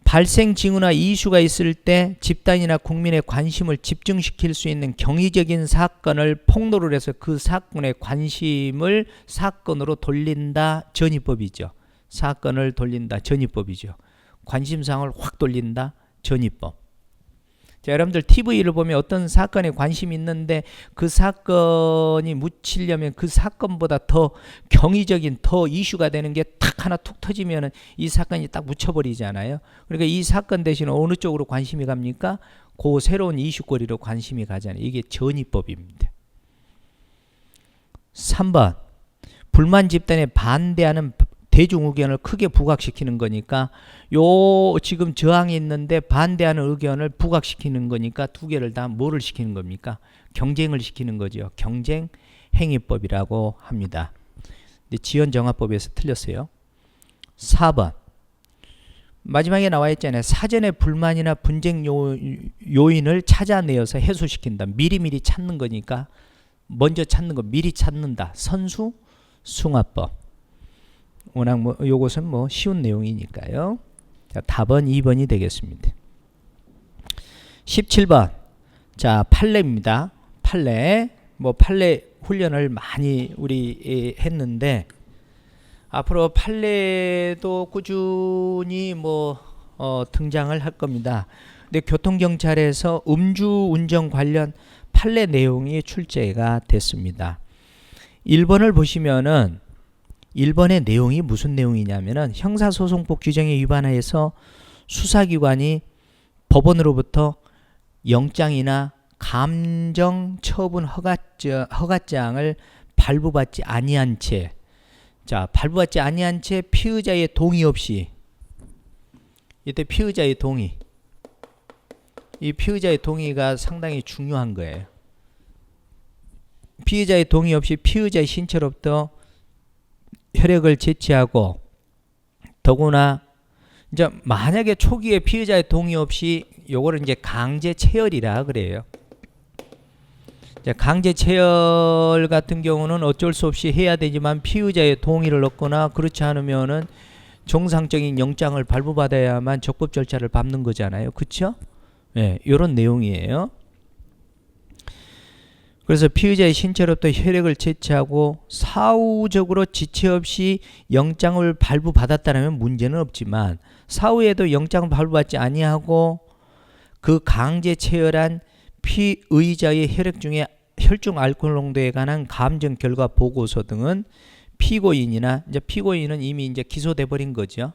발생 징후나 이슈가 있을 때 집단이나 국민의 관심을 집중시킬 수 있는 경이적인 사건을 폭로를 해서 그 사건의 관심을 사건으로 돌린다. 전이법이죠. 사건을 돌린다. 전이법이죠. 관심사항을 확 돌린다. 전이법. 자, 여러분들 TV를 보면 어떤 사건에 관심이 있는데 그 사건이 묻히려면 그 사건보다 더 경이적인 더 이슈가 되는 게 탁 하나 툭 터지면은 이 사건이 딱 묻혀버리잖아요. 그러니까 이 사건 대신 어느 쪽으로 관심이 갑니까? 그 새로운 이슈거리로 관심이 가잖아요. 이게 전이법입니다. 3번 불만 집단에 반대하는 대중 의견을 크게 부각시키는 거니까 요 지금 저항이 있는데 반대하는 의견을 부각시키는 거니까 두 개를 다 뭐를 시키는 겁니까? 경쟁을 시키는 거죠. 경쟁 행위법이라고 합니다. 근데 지연정화법에서 틀렸어요. 4번 마지막에 나와 있잖아요. 사전에 불만이나 분쟁 요인을 찾아내어서 해소시킨다. 미리미리 찾는 거니까 먼저 찾는 거 미리 찾는다. 선수숭아법. 워낙 요것은 쉬운 내용이니까요. 자, 답은 2번이 되겠습니다. 17번. 자, 판례입니다. 판례. 판례 훈련을 많이 우리 했는데 앞으로 판례도 꾸준히 등장을 할 겁니다. 근데 교통경찰에서 음주운전 관련 판례 내용이 출제가 됐습니다. 1번을 보시면은 1번의 내용이 무슨 내용이냐면은 형사소송법 규정에 위반하여서 수사기관이 법원으로부터 영장이나 감정처분 허가장을 발부받지 아니한 채, 자, 발부받지 아니한 채 피의자의 동의 없이, 이때 피의자의 동의, 이 피의자의 동의가 상당히 중요한 거예요. 피의자의 동의 없이 피의자의 신체로부터 혈액을 채취하고, 더구나 이제 만약에 초기에 피의자의 동의 없이 요거를 이제 강제 체열이라 그래요. 강제 체열 같은 경우는 어쩔 수 없이 해야 되지만 피의자의 동의를 얻거나 그렇지 않으면은 정상적인 영장을 발부받아야만 적법 절차를 밟는 거잖아요. 그렇죠? 네, 이런 내용이에요. 그래서 피의자의 신체로부터 혈액을 채취하고 사후적으로 지체 없이 영장을 발부받았다면 문제는 없지만 사후에도 영장을 발부받지 아니하고 그 강제 체열한 피의자의 혈액 중에 혈중 알코올 농도에 관한 감정 결과 보고서 등은 피고인이나 이제 피고인은 이미 이제 기소돼 버린 거죠.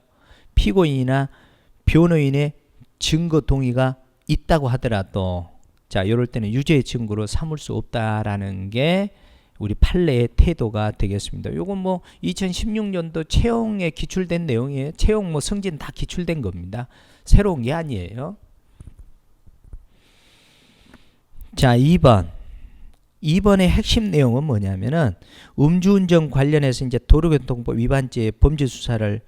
피고인이나 변호인의 증거 동의가 있다고 하더라도 자, 이럴 때는 유죄의 증거로 삼을 수 없다라는 게 우리 판례의 태도가 되겠습니다. 요건 2016년도 채용에 기출된 내용이에요. 채용 승진 다 기출된 겁니다. 새로운 게 아니에요. 자, 2번의 핵심 내용은 뭐냐면은 음주운전 관련해서 이제 도로교통법 위반죄 범죄 수사를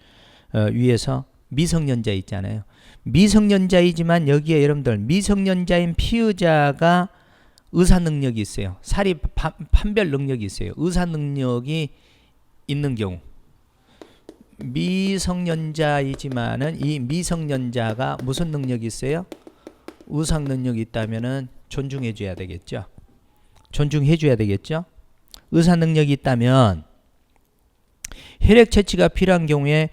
위해서 미성년자 있잖아요. 미성년자이지만 여기에 여러분들 미성년자인 피의자가 의사 능력이 있어요. 사리 판별 능력이 있어요. 의사 능력이 있는 경우 미성년자이지만은 이 미성년자가 무슨 능력이 있어요? 의사 능력이 있다면은 존중해 줘야 되겠죠. 존중해 줘야 되겠죠. 의사 능력이 있다면 혈액 채취가 필요한 경우에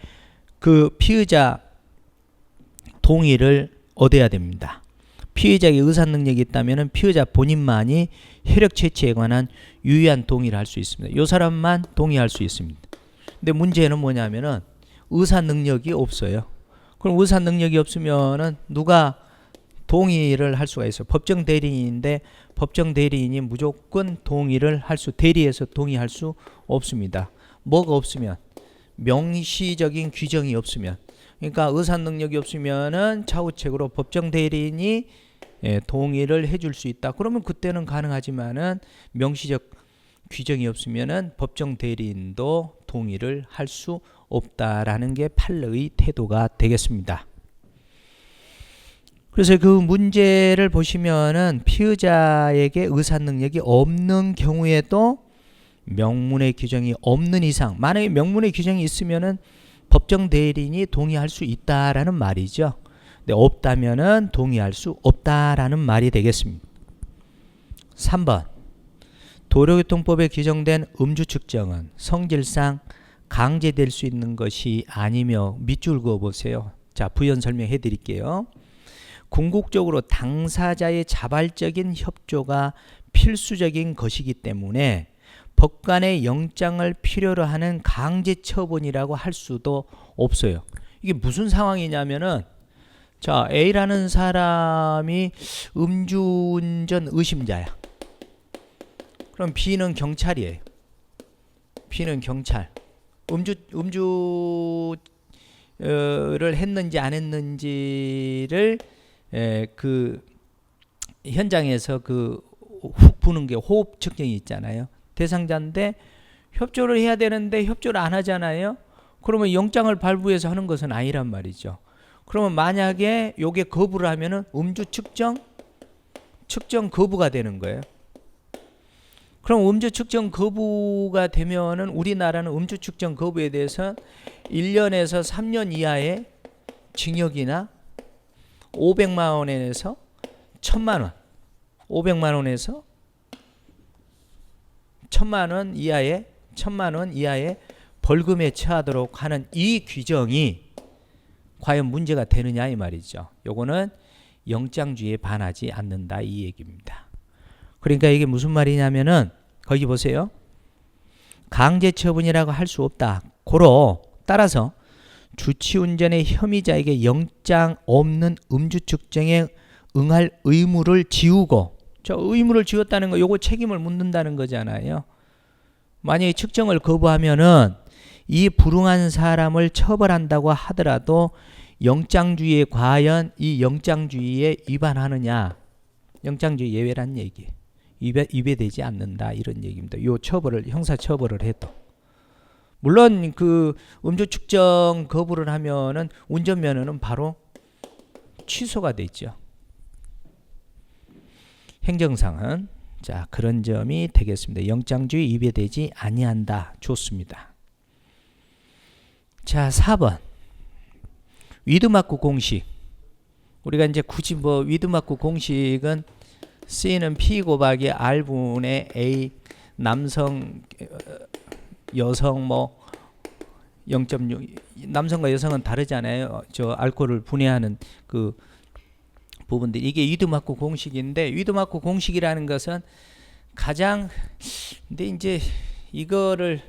그 피의자 동의를 얻어야 됩니다. 피의자의 의사 능력이 있다면 피의자 본인만이 혈액 채취에 관한 유의한 동의를 할 수 있습니다. 이 사람만 동의할 수 있습니다. 근데 문제는 뭐냐면은 의사 능력이 없어요. 그럼 의사 능력이 없으면은 누가 동의를 할 수가 있어요. 법정 대리인인데 법정 대리인이 무조건 동의를 대리해서 동의할 수 없습니다. 뭐가 없으면 명시적인 규정이 없으면, 그러니까 의사 능력이 없으면은 차후책으로 법정 대리인이 동의를 해줄 수 있다. 그러면 그때는 가능하지만은 명시적 규정이 없으면은 법정 대리인도 동의를 할 수 없다라는 게 판례의 태도가 되겠습니다. 그래서 그 문제를 보시면은 피의자에게 의사 능력이 없는 경우에도 명문의 규정이 없는 이상, 만약에 명문의 규정이 있으면은 법정 대리인이 동의할 수 있다라는 말이죠. 근데 없다면은 동의할 수 없다라는 말이 되겠습니다. 3번. 도로교통법에 규정된 음주 측정은 성질상 강제될 수 있는 것이 아니며 밑줄 그어 보세요. 자, 부연 설명해 드릴게요. 궁극적으로 당사자의 자발적인 협조가 필수적인 것이기 때문에 법관의 영장을 필요로 하는 강제 처분이라고 할 수도 없어요. 이게 무슨 상황이냐면은, 자, A라는 사람이 음주운전 의심자야. 그럼 B는 경찰이에요. B는 경찰. 음주를 했는지 안 했는지를 그 현장에서 그 훅 부는 게 호흡 측정이 있잖아요. 대상자인데 협조를 해야 되는데 협조를 안 하잖아요. 그러면 영장을 발부해서 하는 것은 아니란 말이죠. 그러면 만약에 요게 거부를 하면은 음주 측정 거부가 되는 거예요. 그럼 음주 측정 거부가 되면은 우리나라는 음주 측정 거부에 대해서 1년에서 3년 이하의 징역이나 500만 원에서 1000만 원, 500만 원에서 1000만 원 이하의 벌금에 처하도록 하는 이 규정이 과연 문제가 되느냐 이 말이죠. 요거는 영장주의에 반하지 않는다 이 얘기입니다. 그러니까 이게 무슨 말이냐면은 거기 보세요. 강제처분이라고 할 수 없다. 고로 따라서 주치운전의 혐의자에게 영장 없는 음주 측정에 응할 의무를 지우고, 저 의무를 지웠다는 거 요거 책임을 묻는다는 거잖아요. 만약에 측정을 거부하면은 이 불응한 사람을 처벌한다고 하더라도 영장주의에 과연 이 영장주의에 위반하느냐, 영장주의 예외란 얘기, 위배되지 않는다 이런 얘기입니다. 요 처벌을 형사 처벌을 해도 물론 그 음주 측정 거부를 하면은 운전면허는 바로 취소가 되죠. 행정상은 자 그런 점이 되겠습니다. 영장주의 위배되지 아니한다. 좋습니다. 자 4번 위드마크 공식. 우리가 이제 굳이 뭐 위드마크 공식은 C는 P 곱하기 R분의 A 남성 여성 뭐 0.6 남성과 여성은 다르잖아요. 저 알코올을 분해하는 그 부분들 이게 위드마크 공식인데 위드마크 공식이라는 것은 가장 근데 이제 이거를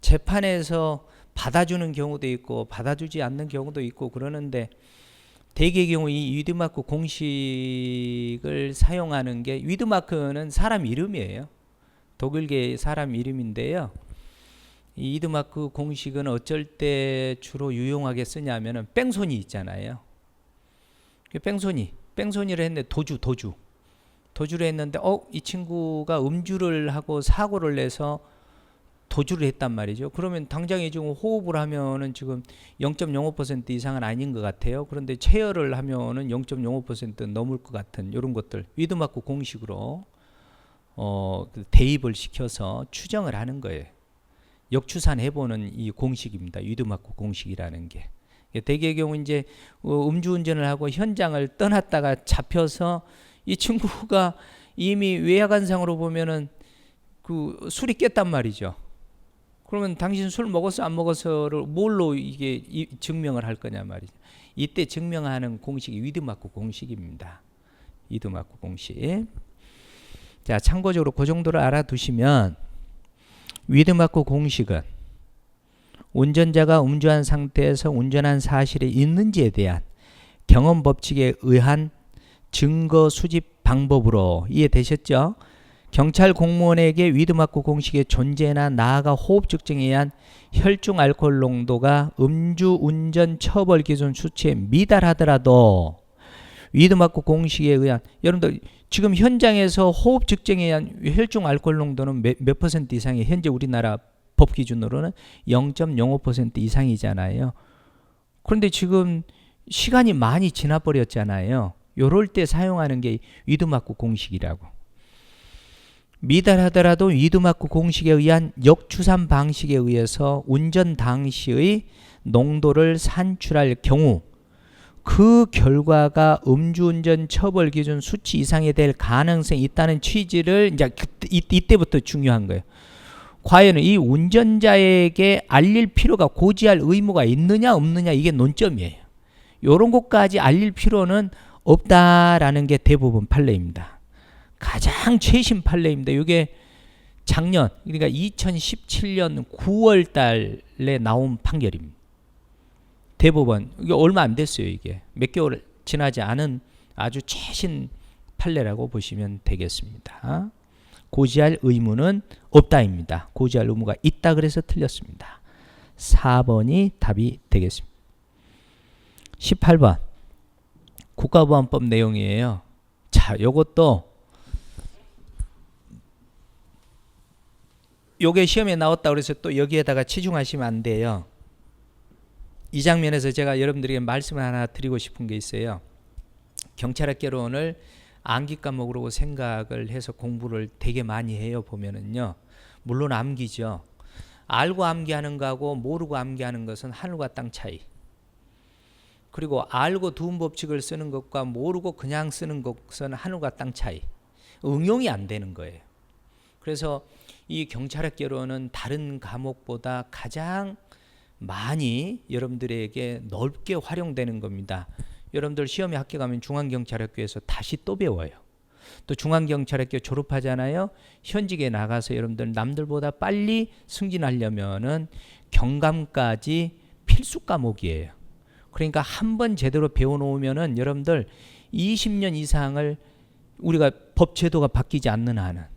재판에서 받아주는 경우도 있고 받아주지 않는 경우도 있고 그러는데 대개의 경우 이 위드마크 공식을 사용하는 게 위드마크는 사람 이름이에요. 독일계 사람 이름인데요. 이 위드마크 공식은 어쩔 때 주로 유용하게 쓰냐면은 뺑소니 있잖아요. 뺑소니를 했는데 도주를 했는데 이 친구가 음주를 하고 사고를 내서 도주를 했단 말이죠. 그러면 당장에 지금 호흡을 하면은 지금 0.05% 이상은 아닌 것 같아요. 그런데 체열을 하면은 0.05% 넘을 것 같은 이런 것들 위드마크 공식으로 대입을 시켜서 추정을 하는 거예요. 역추산해보는 이 공식입니다. 위드마크 공식이라는 게. 대개의 경우 이제 음주운전을 하고 현장을 떠났다가 잡혀서 이 친구가 이미 외야관상으로 보면은 그 술이 깼단 말이죠. 그러면 당신 술 먹었어 안 먹었어를 뭘로 이게 증명을 할 거냐 말이죠. 이때 증명하는 공식이 위드마크 공식입니다. 위드마크 공식. 자 참고적으로 그 정도를 알아두시면 위드마크 공식은 운전자가 음주한 상태에서 운전한 사실이 있는지에 대한 경험 법칙에 의한 증거 수집 방법으로 이해되셨죠? 경찰 공무원에게 위드마크 공식의 존재나 나아가 호흡 측정에 의한 혈중 알코올 농도가 음주운전 처벌 기준 수치에 미달하더라도 위드마크 공식에 의한 여러분들 지금 현장에서 호흡 측정에 의한 혈중 알코올 농도는 몇 퍼센트 이상이 현재 우리나라 법 기준으로는 0.05% 이상이잖아요. 그런데 지금 시간이 많이 지나버렸잖아요. 요럴 때 사용하는 게 위드마크 공식이라고. 미달하더라도 위드마크 공식에 의한 역추산 방식에 의해서 운전 당시의 농도를 산출할 경우 그 결과가 음주운전 처벌 기준 수치 이상이 될 가능성이 있다는 취지를 이제 이때부터 중요한 거예요. 과연 이 운전자에게 알릴 필요가 고지할 의무가 있느냐 없느냐 이게 논점이에요. 이런 것까지 알릴 필요는 없다라는 게 대부분 판례입니다. 가장 최신 판례입니다. 이게 작년 그러니까 2017년 9월 달에 나온 판결입니다. 대법원 이게 얼마 안 됐어요. 이게 몇 개월 지나지 않은 아주 최신 판례라고 보시면 되겠습니다. 고지할 의무는 없다입니다. 고지할 의무가 있다 그래서 틀렸습니다. 4번이 답이 되겠습니다. 18번 국가보안법 내용이에요. 자, 요것도 요게 시험에 나왔다 그래서 또 여기에다가 치중하시면 안 돼요. 이 장면에서 제가 여러분들에게 말씀을 하나 드리고 싶은 게 있어요. 경찰학개론을 암기 과목으로 생각을 해서 공부를 되게 많이 해요. 보면은요. 물론 암기죠. 알고 암기하는 거하고 모르고 암기하는 것은 하늘과 땅 차이. 그리고 알고 두음 법칙을 쓰는 것과 모르고 그냥 쓰는 것은 하늘과 땅 차이. 응용이 안 되는 거예요. 그래서 이 경찰학개론은 다른 과목보다 가장 많이 여러분들에게 넓게 활용되는 겁니다. 여러분들 시험에 학교 가면 중앙경찰학교에서 다시 또 배워요. 또 중앙경찰학교 졸업하잖아요. 현직에 나가서 여러분들 남들보다 빨리 승진하려면은 경감까지 필수 과목이에요. 그러니까 한번 제대로 배워놓으면은 여러분들 20년 이상을 우리가 법 제도가 바뀌지 않는 한은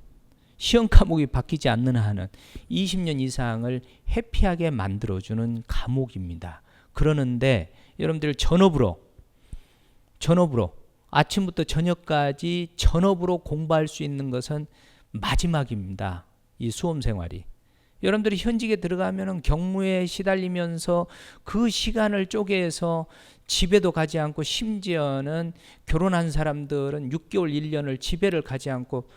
시험 과목이 바뀌지 않는 한은 20년 이상을 해피하게 만들어주는 과목입니다. 그러는데 여러분들 전업으로 아침부터 저녁까지 전업으로 공부할 수 있는 것은 마지막입니다. 이 수험 생활이. 여러분들이 현직에 들어가면은 경무에 시달리면서 그 시간을 쪼개서 집에도 가지 않고 심지어는 결혼한 사람들은 6개월 1년을 집에를 가지 않고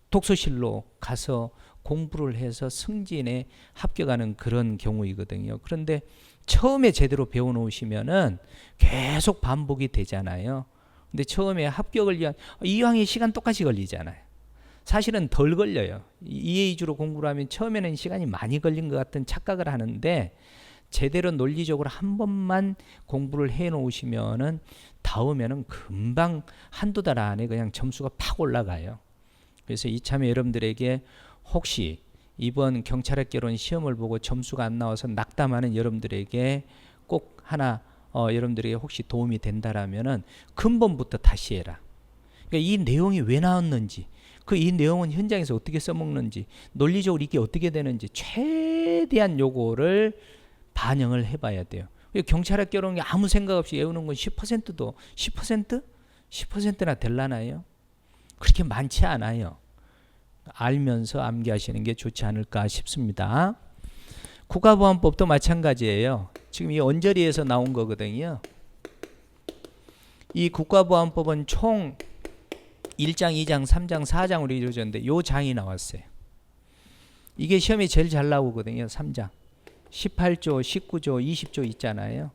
독서실로 가서 공부를 해서 승진에 합격하는 그런 경우이거든요. 그런데 처음에 제대로 배워놓으시면은 계속 반복이 되잖아요. 근데 처음에 합격을 위한 이왕의 시간 똑같이 걸리잖아요. 사실은 덜 걸려요. EA 위주로 공부를 하면 처음에는 시간이 많이 걸린 것 같은 착각을 하는데 제대로 논리적으로 한 번만 공부를 해 놓으시면은 다음에는 금방 한두 달 안에 그냥 점수가 팍 올라가요. 그래서 이참에 여러분들에게 혹시 이번 경찰학개론 시험을 보고 점수가 안 나와서 낙담하는 여러분들에게 꼭 하나 여러분들에게 혹시 도움이 된다라면은 근본부터 다시 해라. 그러니까 이 내용이 왜 나왔는지, 이 내용은 현장에서 어떻게 써먹는지, 논리적으로 이게 어떻게 되는지 최대한 요거를 반영을 해봐야 돼요. 경찰학개론이 아무 생각 없이 외우는 건 10%도 10%나 될라나요? 그렇게 많지 않아요. 알면서 암기하시는 게 좋지 않을까 싶습니다. 국가보안법도 마찬가지예요. 지금 이 언저리에서 나온 거거든요. 이 국가보안법은 총 1장, 2장, 3장, 4장으로 이루어졌는데 요 장이 나왔어요. 이게 시험에 제일 잘 나오거든요. 3장. 18조, 19조, 20조 있잖아요.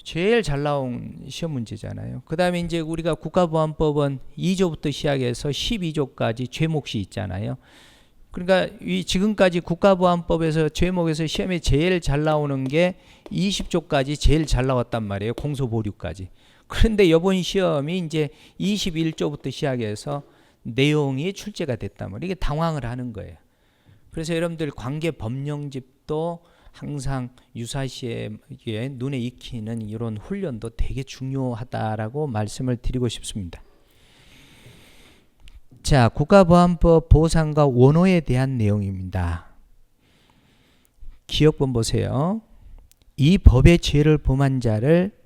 제일 잘 나온 시험 문제잖아요. 그 다음에 이제 우리가 국가보안법은 2조부터 시작해서 12조까지 죄목시 있잖아요. 그러니까 이 지금까지 국가보안법에서 죄목에서 시험에 제일 잘 나오는 게 20조까지 제일 잘 나왔단 말이에요. 공소보류까지. 그런데 이번 시험이 이제 21조부터 시작해서 내용이 출제가 됐단 말이에요. 이게 당황을 하는 거예요. 그래서 여러분들 관계 법령집도 항상 유사시에 눈에 익히는 이런 훈련도 되게 중요하다라고 말씀을 드리고 싶습니다. 자, 국가보안법 보상과 원호에 대한 내용입니다. 기억본 보세요. 이 법의 죄를 범한 자를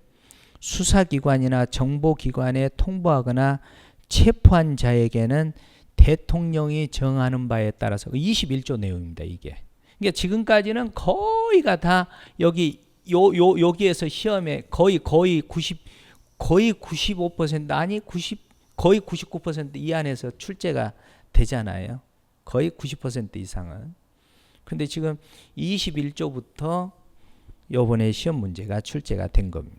수사기관이나 정보기관에 통보하거나 체포한 자에게는 대통령이 정하는 바에 따라서 21조 내용입니다. 이게. 그러니까 지금까지는 거의가 다 여기에서 시험에 거의 95% 아니 거의 99%이 안에서 출제가 되잖아요. 거의 90% 이상은. 근데 지금 21조부터 요번에 시험 문제가 출제가 된 겁니다.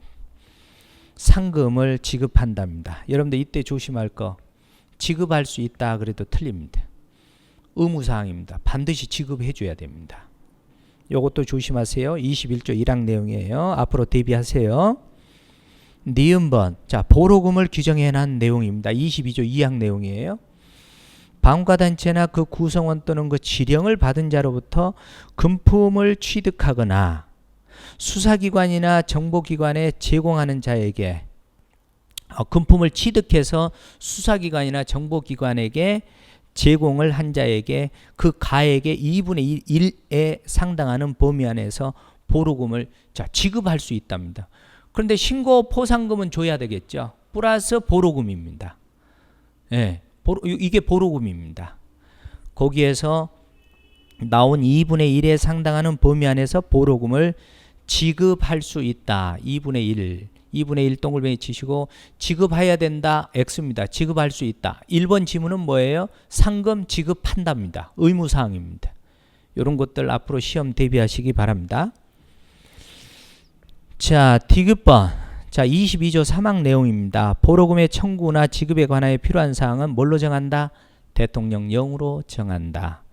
상금을 지급한답니다. 여러분들 이때 조심할 거, 지급할 수 있다 그래도 틀립니다. 의무사항입니다. 반드시 지급해 줘야 됩니다. 요것도 조심하세요. 21조 1항 내용이에요. 앞으로 대비하세요. 니은번, 자, 보로금을 규정해놓은 내용입니다. 22조 2항 내용이에요. 방과단체나 그 구성원 또는 그 지령을 받은 자로부터 금품을 취득하거나 수사기관이나 정보기관에 제공하는 자에게 금품을 취득해서 수사기관이나 정보기관에게 제공을 한 자에게 그 가액의 2분의 1에 상당하는 범위 안에서 보로금을 지급할 수 있답니다. 그런데 신고 포상금은 줘야 되겠죠. 플러스 보로금입니다. 예, 이게 보로금입니다. 거기에서 나온 2분의 1에 상당하는 범위 안에서 보로금을 지급할 수 있다. 2분의 1 동글뱅이 치시고 지급해야 된다. X입니다. 지급할 수 있다. 1번 지문은 뭐예요? 상금 지급한답니다. 의무사항입니다. 이런 것들 앞으로 시험 대비하시기 바랍니다. 자, 디귿번. 자, 22조 3항 내용입니다. 보로금의 청구나 지급에 관하여 필요한 사항은 뭘로 정한다? 대통령령으로 정한다.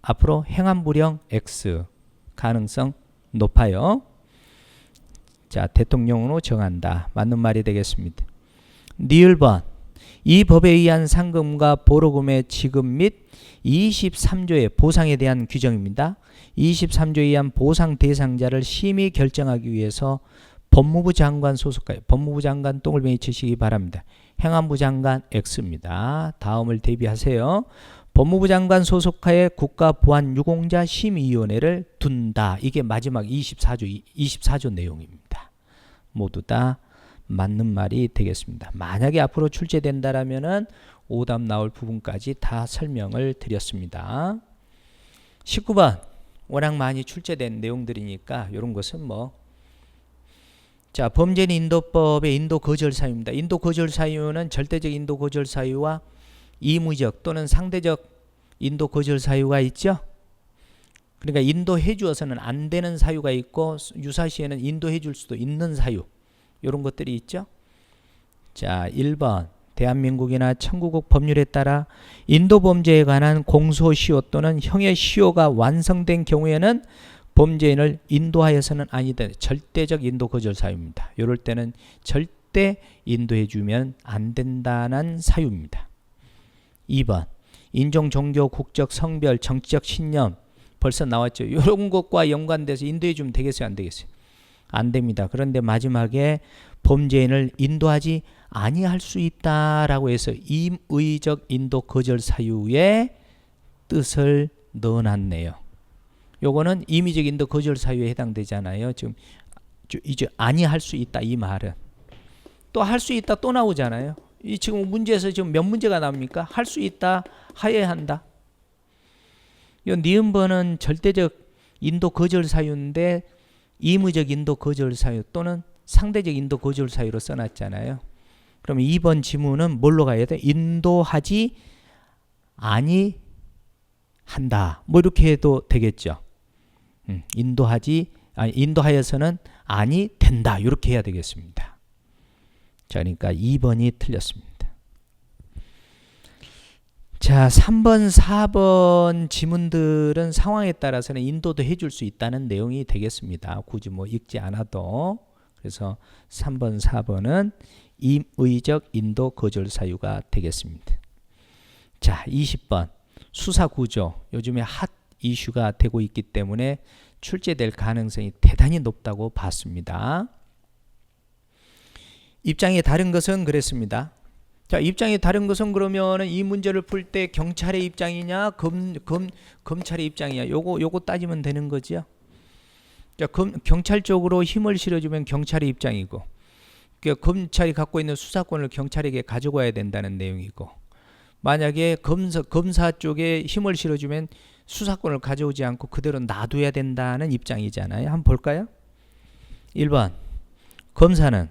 앞으로 행안부령 X 가능성 높아요. 자, 대통령으로 정한다. 맞는 말이 되겠습니다. 니을번. 이 법에 의한 상금과 보로금의 지급 및 23조의 보상에 대한 규정입니다. 23조에 의한 보상 대상자를 심의 결정하기 위해서 법무부 장관 소속하여 법무부 장관 동글뱅이 치시기 바랍니다. 행안부 장관 X입니다. 다음을 대비하세요. 법무부 장관 소속하에 국가보안유공자 심의위원회를 둔다. 이게 마지막 24조 내용입니다. 모두 다 맞는 말이 되겠습니다. 만약에 앞으로 출제된다라면은 오답 나올 부분까지 다 설명을 드렸습니다. 19번. 워낙 많이 출제된 내용들이니까 이런 것은 자, 범죄인 인도법의 인도 거절 사유입니다. 인도 거절 사유는 절대적 인도 거절 사유와 이무적 또는 상대적 인도 거절 사유가 있죠. 그러니까 인도해 주어서는 안 되는 사유가 있고 유사시에는 인도해 줄 수도 있는 사유. 이런 것들이 있죠. 자, 1번. 대한민국이나 청구국 법률에 따라 인도 범죄에 관한 공소시효 또는 형해시효가 완성된 경우에는 범죄인을 인도하여서는 아니다. 절대적 인도 거절 사유입니다. 이럴 때는 절대 인도해 주면 안 된다는 사유입니다. 2번. 인종, 종교, 국적, 성별, 정치적 신념 벌써 나왔죠. 이런 것과 연관돼서 인도해 주면 되겠어요? 안 되겠어요? 안 됩니다. 그런데 마지막에 범죄인을 인도하지 아니할 수 있다라고 해서 임의적 인도 거절 사유의 뜻을 넣어놨네요. 요거는 임의적 인도 거절 사유에 해당되잖아요. 지금 이제 아니할 수 있다 이 말은 또 할 수 있다 또 나오잖아요. 이 지금 문제에서 지금 몇 문제가 나옵니까? 할 수 있다, 하여야 한다. 이 니은번은 절대적 인도 거절 사유인데 임의적 인도 거절 사유 또는 상대적 인도 거절 사유로 써놨잖아요. 그럼 2번 지문은 뭘로 가야 돼? 인도하지 아니한다. 이렇게 해도 되겠죠. 인도하여서는 아니 된다. 이렇게 해야 되겠습니다. 자, 그러니까 2번이 틀렸습니다. 자, 3번, 4번 지문들은 상황에 따라서는 인도도 해줄 수 있다는 내용이 되겠습니다. 굳이 읽지 않아도. 그래서 3번, 4번은 임의적 인도 거절 사유가 되겠습니다. 자, 20번 수사구조. 요즘에 핫 이슈가 되고 있기 때문에 출제될 가능성이 대단히 높다고 봤습니다. 입장이 다른 것은 그랬습니다. 자, 입장이 다른 것은 그러면은 이 문제를 풀 때 경찰의 입장이냐 검찰의 입장이냐 요거 따지면 되는 거죠. 자, 경찰 쪽으로 힘을 실어주면 경찰의 입장이고 검찰이 갖고 있는 수사권을 경찰에게 가지고 와야 된다는 내용이고 만약에 검사 쪽에 힘을 실어주면 수사권을 가져오지 않고 그대로 놔둬야 된다는 입장이잖아요. 한번 볼까요? 1번 검사는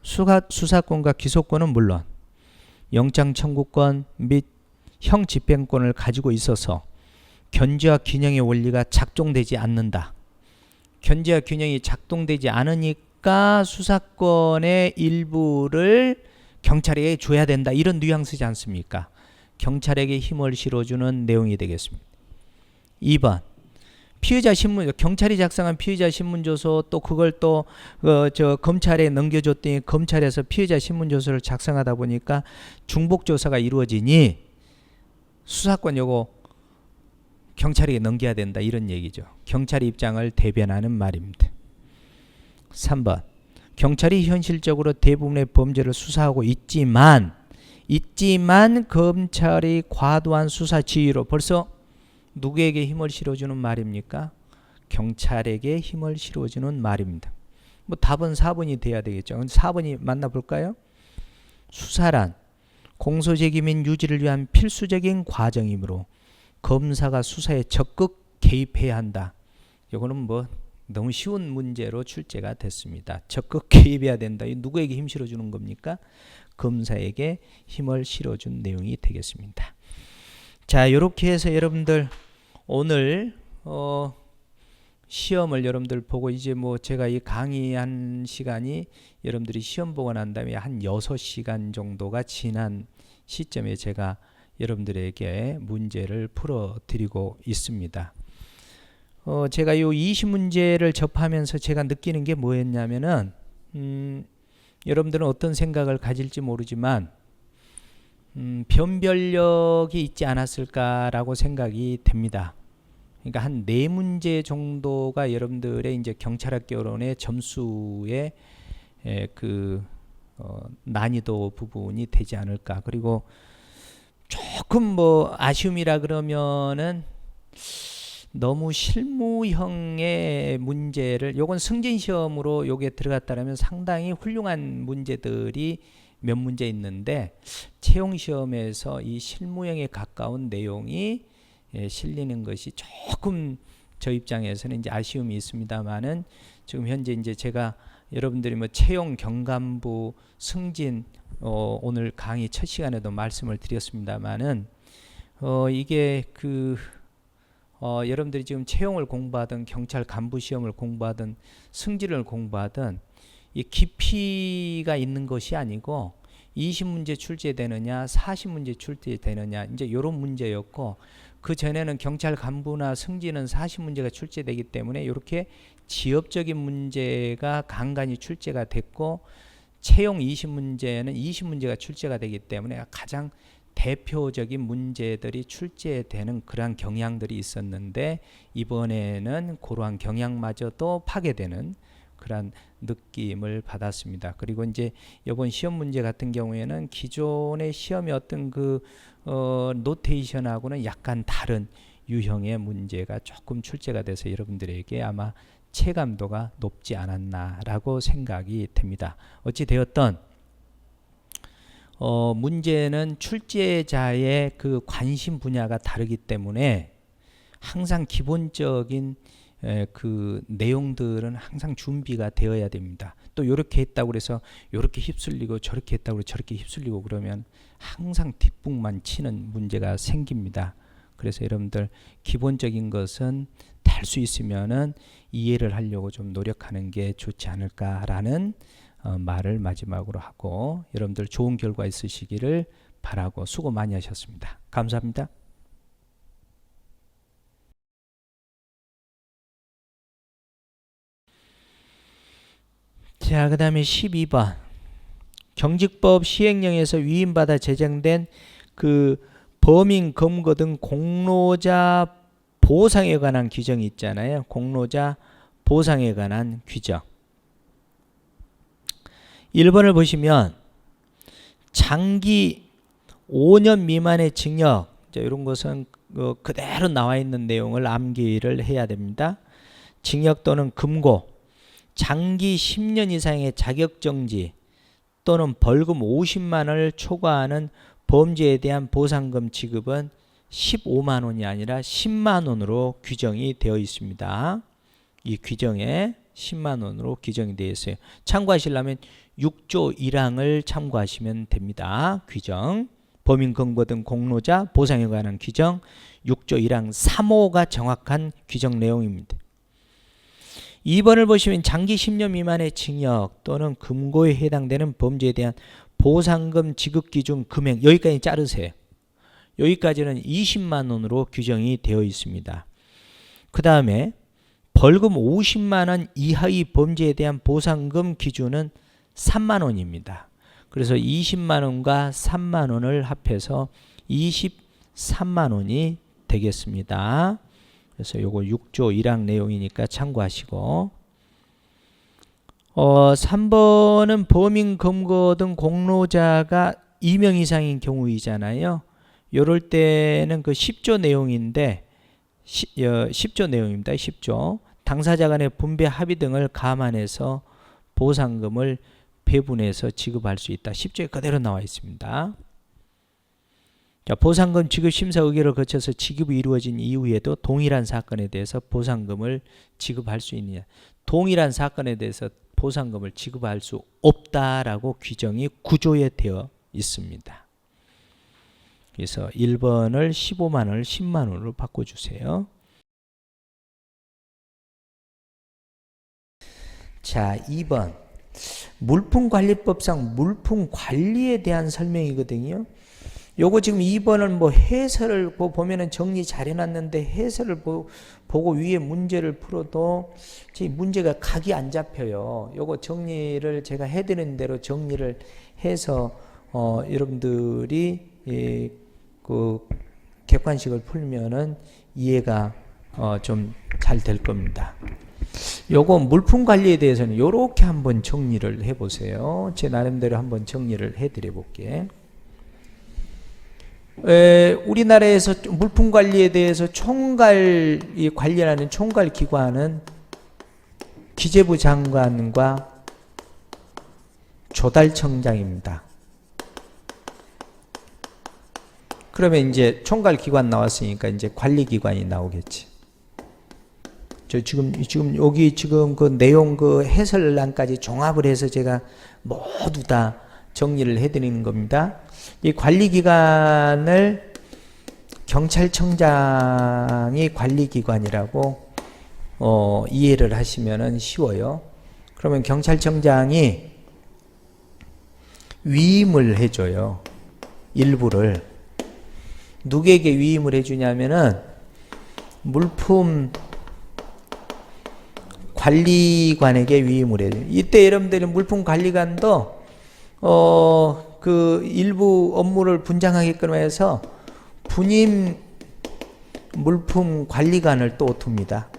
수사권과 기소권은 물론 영장 청구권 및 형 집행권을 가지고 있어서 견제와 균형의 원리가 작동되지 않는다. 견제와 균형이 작동되지 않으니까 수사권의 일부를 경찰에게 줘야 된다. 이런 뉘앙스지 않습니까? 경찰에게 힘을 실어주는 내용이 되겠습니다. 2번 피의자 신문, 경찰이 작성한 피의자 신문조서 또 그걸 또 검찰에 넘겨줬더니 검찰에서 피의자 신문조서를 작성하다 보니까 중복조사가 이루어지니 수사권 요거 경찰에게 넘겨야 된다. 이런 얘기죠. 경찰의 입장을 대변하는 말입니다. 3번 경찰이 현실적으로 대부분의 범죄를 수사하고 있지만 검찰이 과도한 수사 지휘로 벌써 누구에게 힘을 실어주는 말입니까? 경찰에게 힘을 실어주는 말입니다. 뭐 답은 4번이 돼야 되겠죠. 4번이 맞나 볼까요? 수사란 공소제기 및 유지를 위한 필수적인 과정이므로 검사가 수사에 적극 개입해야 한다. 이거는 뭐 너무 쉬운 문제로 출제가 됐습니다. 적극 개입해야 된다. 이 누구에게 힘 실어주는 겁니까? 검사에게 힘을 실어준 내용이 되겠습니다. 자, 이렇게 해서 여러분들 오늘 시험을 여러분들 보고 이제 뭐 제가 이 강의한 시간이 여러분들이 시험 보고 난 다음에 한 6시간 정도가 지난 시점에 제가 여러분들에게 문제를 풀어드리고 있습니다. 제가 이 20문제를 접하면서 제가 느끼는 게 뭐였냐면은 여러분들은 어떤 생각을 가질지 모르지만 변별력이 있지 않았을까라고 생각이 됩니다. 그러니까 한 4문제 정도가 여러분들의 이제 경찰학개론의 점수의 난이도 부분이 되지 않을까. 그리고 조금 뭐 아쉬움이라 그러면은 너무 실무형의 문제를, 요건 승진시험으로 요게 들어갔다면 상당히 훌륭한 문제들이 몇 문제 있는데 채용시험에서 이 실무형에 가까운 내용이 실리는 것이 조금 저 입장에서는 이제 아쉬움이 있습니다만은 지금 현재 이제 제가 여러분들이 뭐 채용 경감부 승진 오늘 강의 첫 시간에도 말씀을 드렸습니다만은 이게 여러분들이 지금 채용을 공부하든 경찰 간부 시험을 공부하든 승진을 공부하든 이 깊이가 있는 것이 아니고 20문제 출제되느냐 40문제 출제되느냐 이제 이런 문제였고, 그 전에는 경찰 간부나 승진은 40문제가 출제되기 때문에 이렇게 지역적인 문제가 간간히 출제가 됐고, 채용 20문제는 20문제가 출제가 되기 때문에 가장 대표적인 문제들이 출제되는 그러한 경향들이 있었는데, 이번에는 그러한 경향마저도 파괴되는 그러한 느낌을 받았습니다. 그리고 이제 이번 시험 문제 같은 경우에는 기존의 시험의 어떤 노테이션하고는 약간 다른 유형의 문제가 조금 출제가 돼서 여러분들에게 아마 체감도가 높지 않았나라고 생각이 됩니다. 어찌 되었던 문제는 출제자의 그 관심 분야가 다르기 때문에 항상 기본적인 그 내용들은 항상 준비가 되어야 됩니다. 또 이렇게 했다고 해서 이렇게 휩쓸리고 저렇게 했다고 저렇게 휩쓸리고 그러면 항상 뒷북만 치는 문제가 생깁니다. 그래서 여러분들 기본적인 것은 될 수 있으면은 이해를 하려고 좀 노력하는 게 좋지 않을까라는 말을 마지막으로 하고, 여러분들 좋은 결과 있으시기를 바라고 수고 많이 하셨습니다. 감사합니다. 자, 그 다음에 12번 경직법 시행령에서 위임받아 제정된 그 범인 검거 등 공로자 보상에 관한 규정이 있잖아요. 공로자 보상에 관한 규정. 1번을 보시면 장기 5년 미만의 징역, 이런 것은 그대로 나와 있는 내용을 암기를 해야 됩니다. 징역 또는 금고, 장기 10년 이상의 자격정지 또는 벌금 50만 원을 초과하는 범죄에 대한 보상금 지급은 15만 원이 아니라 10만 원으로 규정이 되어 있습니다. 이 규정에 10만 원으로 규정이 되어 있어요. 참고하시려면 6조 1항을 참고하시면 됩니다. 규정. 범인 검거 등 공로자 보상에 관한 규정 6조 1항 3호가 정확한 규정 내용입니다. 2번을 보시면 장기 10년 미만의 징역 또는 금고에 해당되는 범죄에 대한 보상금 지급 기준 금액 여기까지 자르세요. 여기까지는 20만 원으로 규정이 되어 있습니다. 그 다음에 벌금 50만 원 이하의 범죄에 대한 보상금 기준은 3만 원입니다. 그래서 20만 원과 3만 원을 합해서 23만 원이 되겠습니다. 그래서 요거 6조 1항 내용이니까 참고하시고 3번은 범인 검거 등 공로자가 2명 이상인 경우이잖아요. 요럴 때는 그 10조 내용인데 10조 내용입니다. 10조. 당사자 간의 분배 합의 등을 감안해서 보상금을 배분해서 지급할 수 있다. 10조에 그대로 나와 있습니다. 자, 보상금 지급 심사 의결을 거쳐서 지급이 이루어진 이후에도 동일한 사건에 대해서 보상금을 지급할 수 있느냐. 동일한 사건에 대해서 보상금을 지급할 수 없다라고 규정이 구조에 되어 있습니다. 그래서 1번을 15만 원을 10만 원으로 바꿔주세요. 자, 2번 물품관리법상 물품관리에 대한 설명이거든요. 요거 지금 2번을 뭐 해설을 보면은 정리 잘 해놨는데 해설을 보고 위에 문제를 풀어도 제 문제가 각이 안 잡혀요. 요거 정리를 제가 해드리는 대로 정리를 해서 여러분들이 그 객관식을 풀면은 이해가 좀 잘 될 겁니다. 요거 물품 관리에 대해서는 요렇게 한번 정리를 해 보세요. 제 나름대로 한번 정리를 해 드려 볼게. 우리나라에서 물품 관리에 대해서 총괄이 관련하는 총괄 기관은 기재부 장관과 조달청장입니다. 그러면 이제 총괄 기관 나왔으니까 이제 관리 기관이 나오겠지. 지금 여기 지금 그 내용 그 해설란까지 종합을 해서 제가 모두 다 정리를 해드리는 겁니다. 이 관리기관을 경찰청장이 관리기관이라고 이해를 하시면 쉬워요. 그러면 경찰청장이 위임을 해줘요. 일부를. 누구에게 위임을 해주냐면은 물품 관리관에게 위임을 해요. 이때 여러분들이 물품 관리관도 그 일부 업무를 분장하게끔 해서 분임 물품 관리관을 또 둡니다.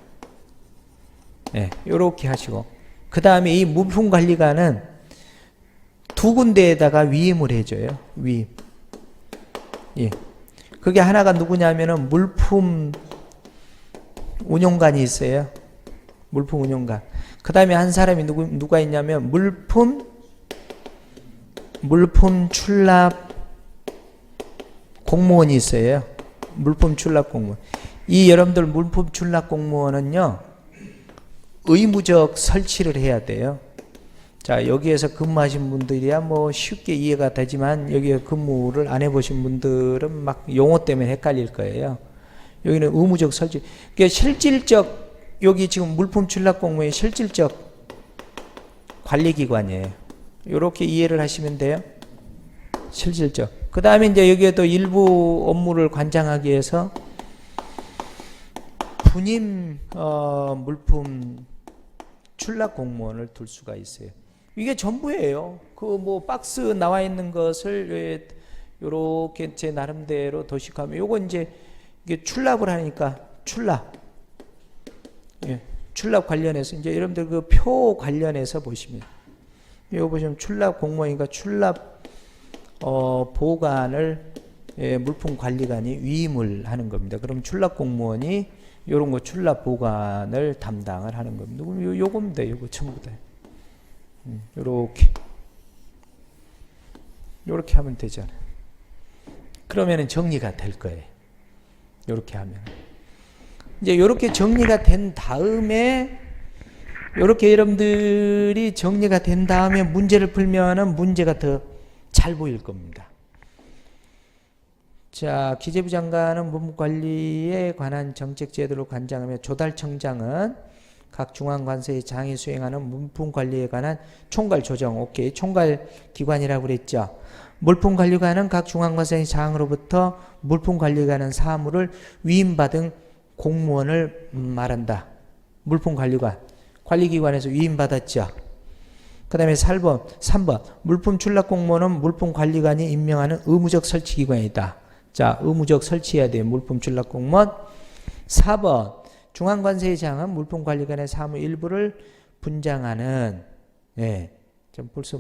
네, 요렇게 하시고 그 다음에 이 물품 관리관은 두 군데에다가 위임을 해줘요. 위임. 예. 그게 하나가 누구냐면은 물품 운용관이 있어요. 물품 운용관. 그 다음에 한 사람이 누가 있냐면 물품 출납 공무원이 있어요. 물품 출납 공무원. 이 여러분들 물품 출납 공무원은요, 의무적 설치를 해야 돼요. 자, 여기에서 근무하신 분들이야 뭐 쉽게 이해가 되지만 여기에 근무를 안 해보신 분들은 막 용어 때문에 헷갈릴 거예요. 여기는 의무적 설치. 그러니까 실질적 여기 지금 물품 출납 공무원의 실질적 관리기관이에요. 이렇게 이해를 하시면 돼요. 실질적. 그 다음에 이제 여기에도 일부 업무를 관장하기 위해서 분임 물품 출납 공무원을 둘 수가 있어요. 이게 전부예요. 그 뭐 박스 나와 있는 것을 요렇게 제 나름대로 도식하면 요거 이제 이게 출납을 하니까 출납. 예, 출납 관련해서 이제 여러분들 그 표 관련해서 보시면 이거 보시면 출납 공무원이니까 출납 보관을 물품 관리관이 위임을 하는 겁니다. 그럼 출납 공무원이 이런 거 출납 보관을 담당을 하는 겁니다. 요겁니다. 요거 전부 다. 요렇게 하면 되잖아요. 그러면은 정리가 될 거예요. 요렇게 하면. 이제 요렇게 정리가 된 다음에 이렇게 여러분들이 정리가 된 다음에 문제를 풀면은 문제가 더 잘 보일 겁니다. 자, 기재부 장관은 문무관리에 관한 정책 제도를 관장하며 조달청장은 각 중앙관서의 장이 수행하는 물품관리에 관한 총괄 조정, 오케이, 총괄 기관이라고 그랬죠. 물품관리관은 각 중앙관서의 장으로부터 물품관리에 관한 사무를 위임받은 공무원을 말한다. 물품관리관, 관리기관에서 위임받았죠. 그 다음에 3번 물품 출납 공무원은 물품관리관이 임명하는 의무적 설치기관이다. 자, 의무적 설치해야 돼요. 물품 출납 공무원. 4번 중앙관세의 장은 물품관리관의 사무 일부를 분장하는, 예, 좀 벌써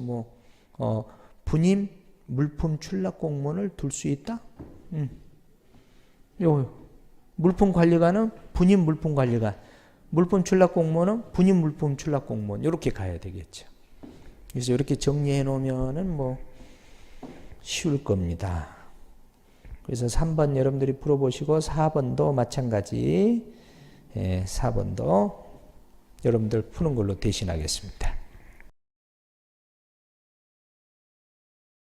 분임 물품 출납 공무원을 둘 수 있다. 요 물품관리관은 분임 물품관리관, 물품 출납 공무원은 분임 물품 출납 공무원, 이렇게 가야 되겠죠. 그래서 이렇게 정리해 놓으면은 쉬울 겁니다. 그래서 3번 여러분들이 풀어보시고 4번도 마찬가지, 4번도 여러분들 푸는 걸로 대신하겠습니다.